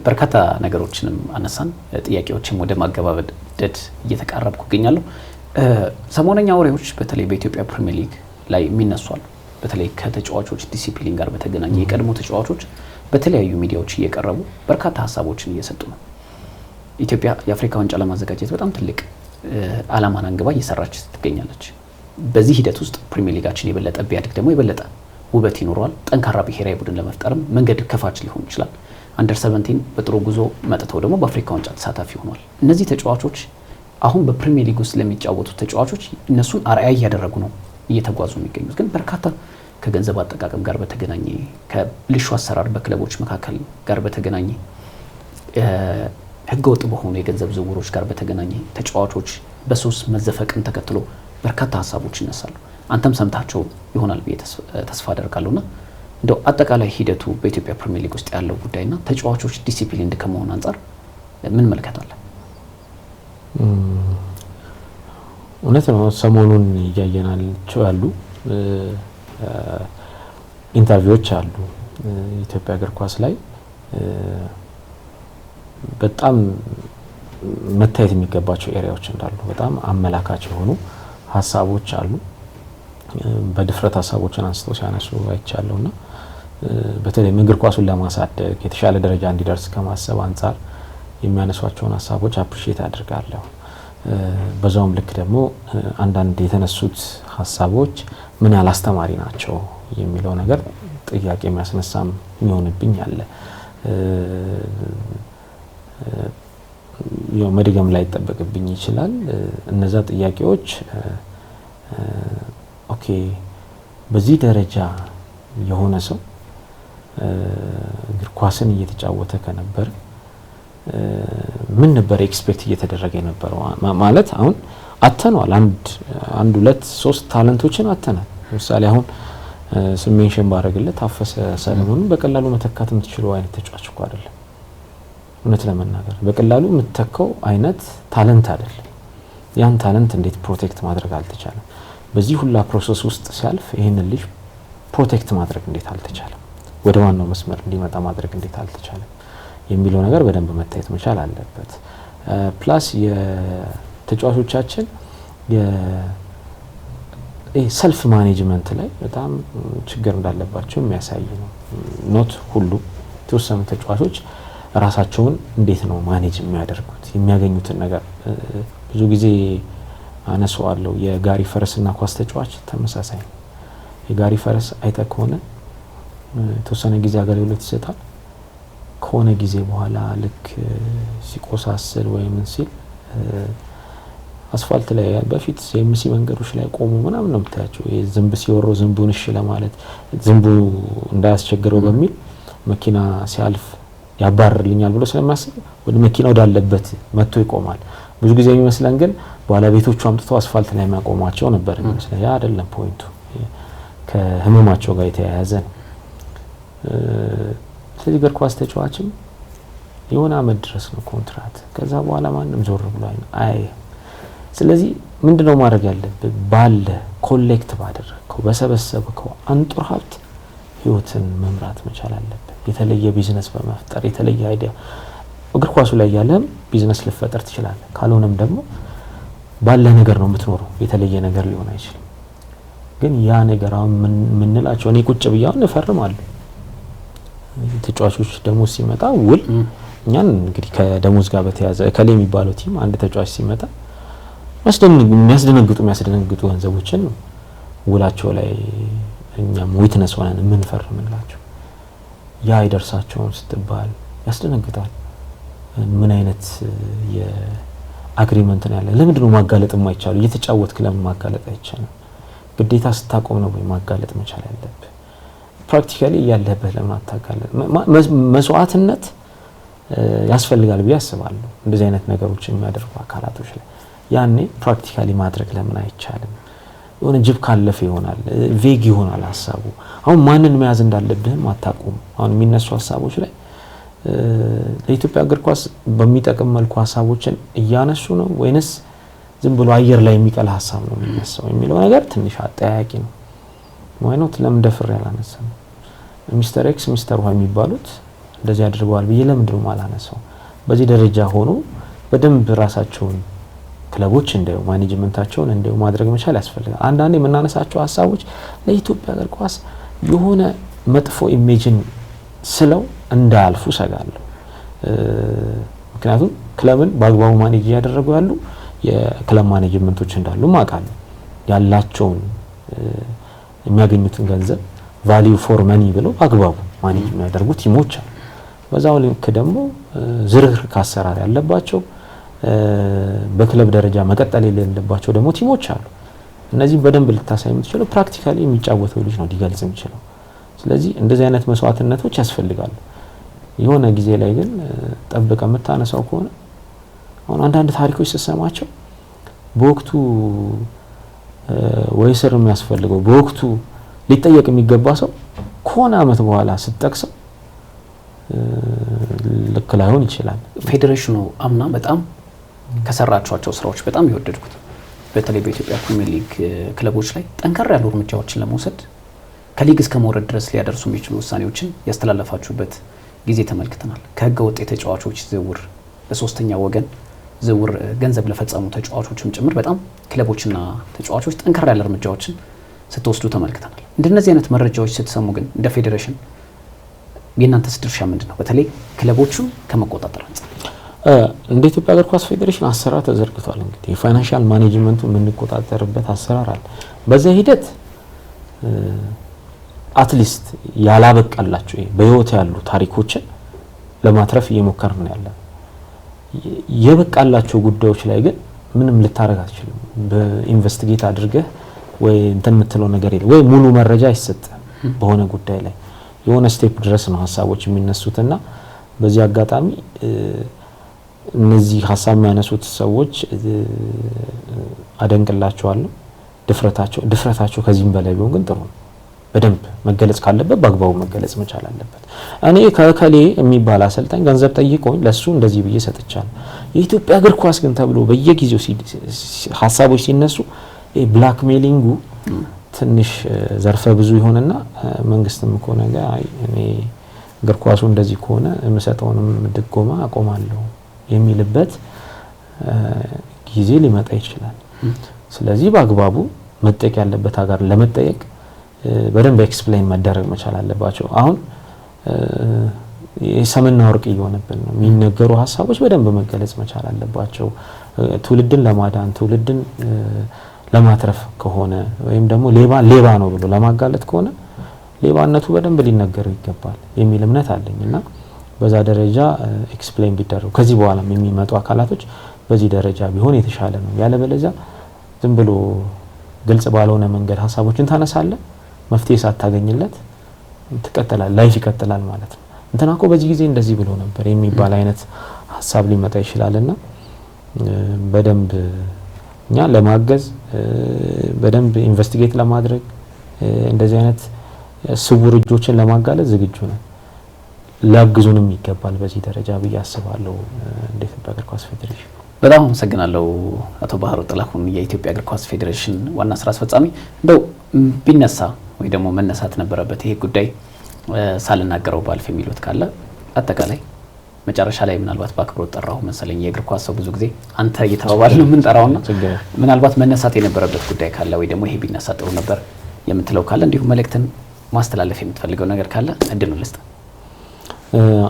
በርካታ ነገሮችንም አነሳን፣ ጥያቄዎችም ወደ ማገባደድ እየተቃረብኩ እገኛለሁ። ሰሞነኛ ወሬዎች በተለይ በኢትዮጵያ ፕሪሚየር ሊግ ላይ የሚነሷሉ። በተለይ ከተጫዋቾች ዲሲፕሊን ጋር በተገናኘ የቀድሞ ተጫዋቾች በተለያዩ ሚዲያዎች እየቀረቡ በርካታ ሀሳቦችን እየሰጡ ነው። ኢትዮጵያ የአፍሪካ ዋንጫ ለማዘጋጀት በጣም ትልቅ አላማን አንግባ እየሰራች ትገኛለች። በዚህ ሂደት ውስጥ ፕሪሚየር ሊጋችን የበለጠ ቢያድግ ደግሞ የበለጠ ውበት ይኖረዋል። ጠንካራ ብሔራዊ ቡድን ለመፍጠርም መንገድ ከፋች ሊሆን ይችላል። አንደር 17 በጥሩ ጉዞ መጥተው ደግሞ በአፍሪካ ዋንጫ ተሳታፊ ሆኗል። እነዚህ ተጫዋቾች አሁን በፕሪሚየር ሊግ ውስጥ ለሚጫወቱ ተጫዋቾች እነሱን አርአያ እያደረጉ ነው እየተጓዙ የሚገኙት። ግን በርካታ ከገንዘብ አጠቃቀም ጋር በተገናኘ ከብልሹ አሰራር በክለቦች መካከል ጋር በተገናኘ ህገወጥ በሆኑ የገንዘብ ዝውውሮች ጋር በተገናኘ ተጫዋቾች በሱስ መዘፈቅን ተከትሎ በርካታ ሀሳቦች ይነሳሉ። አንተም ሰምታቸው ይሆናል ብዬ ተስፋ አደርጋለሁና እንደው አጠቃላይ ሂደቱ በኢትዮጵያ ፕሪሚየር ሊግ ውስጥ ያለው ጉዳይና ተጫዋቾች ዲሲፕሊን ከመሆን አንፃር ምን መልከታለ? እውነት ነው። ሰሞኑን እያየናቸው ያሉ ኢንተርቪዎች አሉ ኢትዮጵያ እግር ኳስ ላይ በጣም መታየት የሚገባቸው ኤሪያዎች እንዳሉ በጣም አመላካች የሆኑ ሀሳቦች አሉ። በድፍረት ሀሳቦችን አንስተው ሲያነሱ አይቻለውና በተለይ እግር ኳሱን ለማሳደግ የተሻለ ደረጃ እንዲደርስ ከማሰብ አንፃር የሚያነሷቸውን ሀሳቦች አፕሪሺየት አድርጋለሁ። በዛውም ልክ ደግሞ አንዳንድ የተነሱት ሀሳቦች ምን ያህል አስተማሪ ናቸው የሚለው ነገር ጥያቄ የሚያስነሳም የሚሆንብኝ አለ። ያው መድገም ላይ ይጠበቅብኝ ይችላል። እነዛ ጥያቄዎች ኦኬ በዚህ ደረጃ የሆነ ሰው እግር ኳስን እየተጫወተ ከነበር ምን ነበር ኤክስፔክት እየተደረገ የነበረው? ማለት አሁን አተናል አንድ ሁለት ሶስት ታለንቶችን አተናል። ለምሳሌ አሁን ስሜንሽን ባረግለት ታፈሰ ሰለሞን በቀላሉ መተካት የምትችለው አይነት ተጫዋች እኮ አይደለም። እውነት ለመናገር በቀላሉ የምትተካው አይነት ታለንት አይደለም። ያን ታለንት እንዴት ፕሮቴክት ማድረግ አልተቻለም? በዚህ ሁላ ፕሮሰስ ውስጥ ሲያልፍ ይሄንን ልጅ ፕሮቴክት ማድረግ እንዴት አልተቻለም? ወደ ዋናው መስመር እንዲመጣ ማድረግ እንዴት አልተቻለም የሚለው ነገር በደንብ መታየት መቻል አለበት። ፕላስ የተጫዋቾቻችን የሰልፍ ማኔጅመንት ላይ በጣም ችግር እንዳለባቸው የሚያሳይ ነው። ኖት ሁሉ የተወሰኑ ተጫዋቾች ራሳቸውን እንዴት ነው ማኔጅ የሚያደርጉት? የሚያገኙትን ነገር ብዙ ጊዜ አነሳዋለሁ። የጋሪ ፈረስና ኳስ ተጫዋች ተመሳሳይ ነው። የጋሪ ፈረስ አይተ ከሆነ የተወሰነ ጊዜ አገልግሎት ይሰጣል። ከሆነ ጊዜ በኋላ ልክ ሲቆሳስል ወይ ምን ሲል አስፋልት ላይ በፊት የኤምሲ መንገዶች ላይ ቆሙ ምናምን ነው የምታያቸው። ዝንብ ሲወረው ዝንቡን እሺ ለማለት ዝንቡ እንዳያስቸግረው በሚል መኪና ሲያልፍ ያባርልኛል ብሎ ስለማስብ ወደ መኪናው ወዳለበት መጥቶ ይቆማል። ብዙ ጊዜ የሚመስለን ግን ባለቤቶቹ አምጥተው አስፋልት ላይ ማቆማቸው ነበር የሚመስለው። ያ አይደለም ፖይንቱ። ከህመማቸው ጋር የተያያዘ ነው። ስለዚህ እግር ኳስ ተጫዋችም የሆነ አመት ድረስ ነው ኮንትራት። ከዛ በኋላ ማንም ዞር ብሎ አይ ስለዚህ ምንድነው ማድረግ ያለብህ? ባለ ኮሌክት ባደረከው በሰበሰብከው አንጡር ሀብት ህይወትን መምራት መቻል አለብህ። የተለየ ቢዝነስ በመፍጠር የተለየ አይዲያ እግር ኳሱ ላይ ያለም ቢዝነስ ልፈጠር ትችላለህ። ካልሆነም ደግሞ ባለ ነገር ነው የምትኖረው። የተለየ ነገር ሊሆን አይችልም። ግን ያ ነገር አሁን ምንላቸው እኔ ቁጭ ብያውን እፈርማለሁ። ተጫዋቾች ደሞዝ ሲመጣ ውል እኛን እንግዲህ ከደሞዝ ጋር በተያያዘ ከሌ የሚባለው ቲም አንድ ተጫዋች ሲመጣ የሚያስደነግጡ ገንዘቦችን ነው ውላቸው ላይ እኛም ዊትነስ ሆነን የምንፈርምላቸው። ያ ይደርሳቸውን ስትባል ያስደነግጣል። ምን አይነት የአግሪመንት ነው ያለ? ለምንድን ነው ማጋለጥ የማይቻለው? እየተጫወትክ ለምን ማጋለጥ አይቻልም? ግዴታ ስታቆም ነው ወይ ማጋለጥ መቻል ያለብህ? ፕራክቲካሊ ያለበት ለምን አታጋለን? መስዋዕትነት ያስፈልጋል ብዬ አስባለሁ እንደዚህ አይነት ነገሮች የሚያደርጉ አካላቶች ላይ። ያኔ ፕራክቲካሊ ማድረግ ለምን አይቻልም? የሆነ ጅብ ካለፈ ይሆናል ቬግ ይሆናል ሀሳቡ። አሁን ማንን መያዝ እንዳለብህም አታውቁም። አሁን የሚነሱ ሀሳቦች ላይ ለኢትዮጵያ እግር ኳስ በሚጠቅም መልኩ ሀሳቦችን እያነሱ ነው ወይንስ ዝም ብሎ አየር ላይ የሚቀል ሀሳብ ነው የሚነሳው የሚለው ነገር ትንሽ አጠያያቂ ነው። ማለት ለምን ደፍር ያላነሳው ሚስተር ኤክስ ሚስተር ዋይ የሚባሉት እንደዚህ አድርገዋል ብዬ ለምንድን ነው ማላነሳው? በዚህ ደረጃ ሆኖ በደንብ ራሳቸውን ክለቦች እንደው ማኔጅመንታቸውን እንደው ማድረግ መቻል ያስፈልጋል። አንዳንዴ የምናነሳቸው ሀሳቦች ለኢትዮጵያ እግር ኳስ የሆነ መጥፎ ኢሜጅን ስለው እንዳያልፉ ሰጋለሁ። ምክንያቱም ክለብን በአግባቡ ማኔጅ ያደረጉ ያሉ የክለብ ማኔጅመንቶች እንዳሉ ማቃለሁ። ያላቸውን የሚያገኙትን ገንዘብ ቫልዩ ፎር መኒ ብለው በአግባቡ ማኔጅ የሚያደርጉ ቲሞች አሉ። በዛው ልክ ደግሞ ዝርክር ካሰራር ያለባቸው በክለብ ደረጃ መቀጠል የሌለባቸው ደግሞ ቲሞች አሉ። እነዚህ በደንብ ልታሳይ የምትችለው ፕራክቲካሊ የሚጫወተው ልጅ ነው ሊገልጽ የሚችለው። ስለዚህ እንደዚህ አይነት መስዋዕትነቶች ያስፈልጋሉ። የሆነ ጊዜ ላይ ግን ጠብቀ የምታነሳው ከሆነ አሁን አንዳንድ ታሪኮች ሲሰማቸው በወቅቱ ወይ ስር የሚያስፈልገው በወቅቱ ሊጠየቅ የሚገባ ሰው ከሆነ አመት በኋላ ስትጠቅሰው ልክ ላይሆን ይችላል። ፌዴሬሽኑ አምና በጣም ከሰራቸው ስራዎች በጣም ይወደድኩት በተለይ በኢትዮጵያ ፕሪሚየር ሊግ ክለቦች ላይ ጠንካራ ያሉ እርምጃዎችን ለመውሰድ ከሊግ እስከ መውረድ ድረስ ሊያደርሱ የሚችሉ ውሳኔዎችን ያስተላለፋችሁበት ጊዜ ተመልክተናል። ከህገ ወጥ የተጫዋቾች ዝውውር በሶስተኛ ወገን ዝውውር ገንዘብ ለፈጸሙ ተጫዋቾችም ጭምር በጣም ክለቦችና ተጫዋቾች ጠንካራ ያለ እርምጃዎችን ስትወስዱ ተመልክተናል። እንደነዚህ አይነት መረጃዎች ስትሰሙ ግን እንደ ፌዴሬሽን የእናንተስ ድርሻ ምንድነው? በተለይ ክለቦቹን ከመቆጣጠር አንጻር እንደ ኢትዮጵያ እግር ኳስ ፌዴሬሽን አሰራር ተዘርግቷል። እንግዲህ የፋይናንሻል ማኔጅመንቱ የምንቆጣጠርበት አሰራር አለ። በዛ ሂደት አትሊስት ያላበቃላቸው በህይወት ያሉ ታሪኮችን ለማትረፍ እየሞከርን ነው ያለው። የበቃላቸው ጉዳዮች ላይ ግን ምንም ልታረግ አትችልም። በኢንቨስቲጌት አድርገህ ወይ እንትን የምትለው ነገር የለም ወይ ሙሉ መረጃ አይሰጥም። በሆነ ጉዳይ ላይ የሆነ ስቴፕ ድረስ ነው ሀሳቦች የሚነሱትና በዚህ አጋጣሚ እነዚህ ሀሳብ የሚያነሱት ሰዎች አደንቅላቸዋለሁ። ድፍረታቸው ከዚህም በላይ ቢሆን ግን ጥሩ ነው። በደንብ መገለጽ ካለበት በአግባቡ መገለጽ መቻል አለበት። እኔ ከከሌ የሚባል አሰልጣኝ ገንዘብ ጠይቆኝ ለሱ እንደዚህ ብዬ ሰጥቻለሁ። የኢትዮጵያ እግር ኳስ ግን ተብሎ በየጊዜው ሀሳቦች ሲነሱ ብላክ ሜሊንጉ ትንሽ ዘርፈ ብዙ ይሆንና መንግስትም ከሆነ ጋር እኔ እግር ኳሱ እንደዚህ ከሆነ የምሰጠውንም ድጎማ አቆማለሁ የሚልበት ጊዜ ሊመጣ ይችላል። ስለዚህ በአግባቡ መጠየቅ ያለበት ሀገር ለመጠየቅ በደንብ ኤክስፕሌን መደረግ መቻል አለባቸው። አሁን የሰምና ወርቅ እየሆነብን ነው። የሚነገሩ ሀሳቦች በደንብ መገለጽ መቻል አለባቸው። ትውልድን ለማዳን ትውልድን ለማትረፍ ከሆነ ወይም ደግሞ ሌባ ነው ብሎ ለማጋለጥ ከሆነ ሌባነቱ በደንብ ሊነገር ይገባል የሚል እምነት አለኝና በዛ ደረጃ ኤክስፕሌን ቢደረጉ ከዚህ በኋላ የሚመጡ አካላቶች በዚህ ደረጃ ቢሆን የተሻለ ነው። ያለበለዚያ ዝም ብሎ ግልጽ ባልሆነ መንገድ ሀሳቦችን ታነሳለ መፍትሄ ሳታገኝለት ትቀጥላል ላይፍ ይቀጥላል ማለት ነው። እንተናኮ በዚህ ጊዜ እንደዚህ ብሎ ነበር የሚባል አይነት ሀሳብ ሊመጣ ይችላልና በደንብ እኛ ለማገዝ በደንብ ኢንቨስቲጌት ለማድረግ እንደዚህ አይነት ስውር እጆችን ለማጋለጥ ዝግጁ ነን። ላግዙንም ይገባል በዚህ ደረጃ ብዬ አስባለሁ። እንዴት በእግር ኳስ ፌዴሬሽን በጣም አመሰግናለሁ አቶ ባህሩ ጥላሁን የኢትዮጵያ እግር ኳስ ፌዴሬሽን ዋና ስራ አስፈጻሚ። እንደው ቢነሳ ወይ ደግሞ መነሳት ነበረበት ይሄ ጉዳይ ሳልናገረው ባልፍ የሚሉት ካለ አጠቃላይ መጨረሻ ላይ ምናልባት በአክብሮት ጠራው መሰለኝ። የእግር ኳስ ሰው ብዙ ጊዜ አንተ እየተባባልን ነው የምንጠራውና ምናልባት መነሳት የነበረበት ጉዳይ ካለ ወይ ደግሞ ይሄ ቢነሳ ጥሩ ነበር የምትለው ካለ እንዲሁም መልእክትን ማስተላለፍ የምትፈልገው ነገር ካለ እድሉን ልስጥ።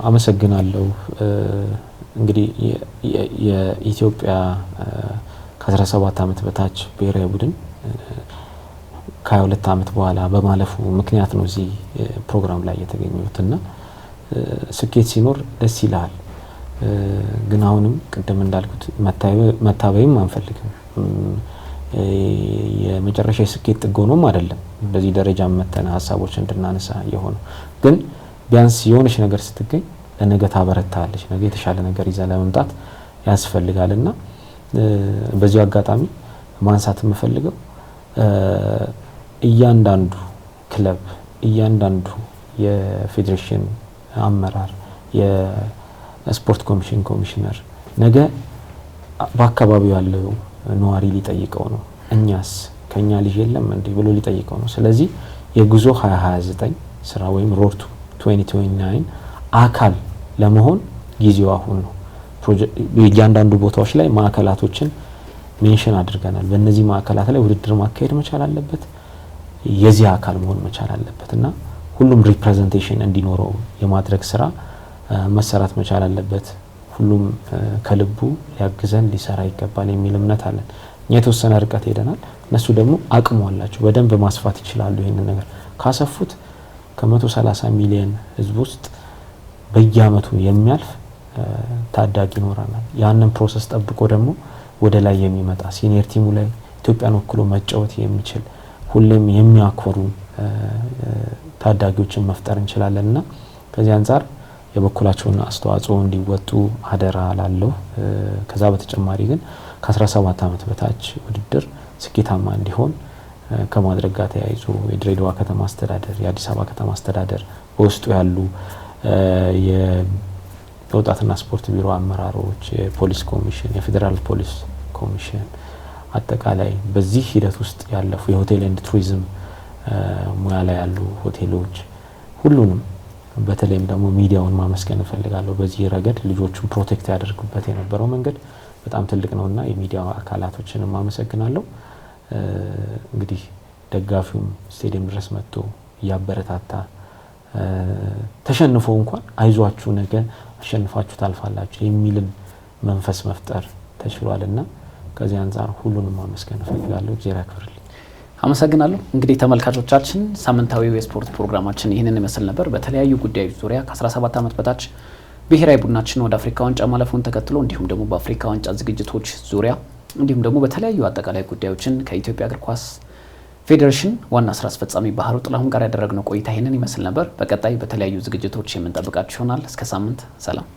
አመሰግናለሁ። እንግዲህ የኢትዮጵያ ከ17 አመት በታች ብሔራዊ ቡድን ከ22 አመት በኋላ በማለፉ ምክንያት ነው እዚህ ፕሮግራም ላይ የተገኘሁትና ስኬት ሲኖር ደስ ይላል። ግን አሁንም ቀደም እንዳልኩት መታበይም አንፈልግም። የመጨረሻ ስኬት ጥግ ሆኖም አይደለም እንደዚህ ደረጃ መተና ሀሳቦች እንድናነሳ የሆነው። ግን ቢያንስ የሆነች ነገር ስትገኝ ለነገ ታበረታለች፣ ነገ የተሻለ ነገር ይዛ ለመምጣት ያስፈልጋልና በዚህ አጋጣሚ ማንሳት የምፈልገው እያንዳንዱ ክለብ፣ እያንዳንዱ የፌዴሬሽን አመራር፣ የስፖርት ኮሚሽን ኮሚሽነር ነገ በአካባቢው ያለው ነዋሪ ሊጠይቀው ነው። እኛስ ከኛ ልጅ የለም እንዴ ብሎ ሊጠይቀው ነው። ስለዚህ የጉዞ 2029 ስራ ወይም ሮድ ቱ 2029 አካል ለመሆን ጊዜው አሁን ነው። እያንዳንዱ ቦታዎች ላይ ማዕከላቶችን ሜንሽን አድርገናል። በእነዚህ ማዕከላት ላይ ውድድር ማካሄድ መቻል አለበት፣ የዚህ አካል መሆን መቻል አለበት እና ሁሉም ሪፕሬዘንቴሽን እንዲኖረው የማድረግ ስራ መሰራት መቻል አለበት። ሁሉም ከልቡ ሊያግዘን ሊሰራ ይገባል የሚል እምነት አለን። እኛ የተወሰነ ርቀት ሄደናል፣ እነሱ ደግሞ አቅሙ አላቸው፣ በደንብ ማስፋት ይችላሉ። ይሄንን ነገር ካሰፉት ከ130 ሚሊዮን ህዝብ ውስጥ በየአመቱ የሚያልፍ ታዳጊ ይኖራናል። ያንን ፕሮሰስ ጠብቆ ደግሞ ወደ ላይ የሚመጣ ሲኒየር ቲሙ ላይ ኢትዮጵያን ወክሎ መጫወት የሚችል ሁሌም የሚያኮሩ ታዳጊዎችን መፍጠር እንችላለንና ከዚህ አንፃር የበኩላቸውን አስተዋጽኦ እንዲወጡ አደራ ላለው። ከዛ በተጨማሪ ግን ከ17 አመት በታች ውድድር ስኬታማ እንዲሆን ከማድረግ ጋር ተያይዞ የድሬዳዋ ከተማ አስተዳደር፣ የአዲስ አበባ ከተማ አስተዳደር በውስጡ ያሉ የወጣትና ስፖርት ቢሮ አመራሮች፣ የፖሊስ ኮሚሽን፣ የፌዴራል ፖሊስ ኮሚሽን አጠቃላይ በዚህ ሂደት ውስጥ ያለፉ የሆቴል ኤንድ ቱሪዝም ሙያ ላይ ያሉ ሆቴሎች ሁሉንም በተለይም ደግሞ ሚዲያውን ማመስገን እፈልጋለሁ። በዚህ ረገድ ልጆቹን ፕሮቴክት ያደርጉበት የነበረው መንገድ በጣም ትልቅ ነውና የሚዲያ አካላቶችንም አመሰግናለሁ። እንግዲህ ደጋፊውም ስቴዲየም ድረስ መጥቶ እያበረታታ ተሸንፎ እንኳን አይዟችሁ ነገ አሸንፋችሁ ታልፋላችሁ የሚልን መንፈስ መፍጠር ተችሏልና ከዚህ አንፃር ሁሉንም ማመስገን እፈልጋለሁ። እግዚአብሔር ያክብርልኝ። አመሰግናለሁ። እንግዲህ ተመልካቾቻችን ሳምንታዊው የስፖርት ፕሮግራማችን ይህንን ይመስል ነበር። በተለያዩ ጉዳዮች ዙሪያ ከ17 አመት በታች ብሔራዊ ቡድናችን ወደ አፍሪካ ዋንጫ ማለፉን ተከትሎ እንዲሁም ደግሞ በአፍሪካ ዋንጫ ዝግጅቶች ዙሪያ እንዲሁም ደግሞ በተለያዩ አጠቃላይ ጉዳዮችን ከኢትዮጵያ እግር ኳስ ፌዴሬሽን ዋና ስራ አስፈጻሚ ባህሩ ጥላሁን ጋር ያደረግነው ቆይታ ይህንን ይመስል ነበር። በቀጣይ በተለያዩ ዝግጅቶች የምንጠብቃችሁ ይሆናል። እስከ ሳምንት ሰላም።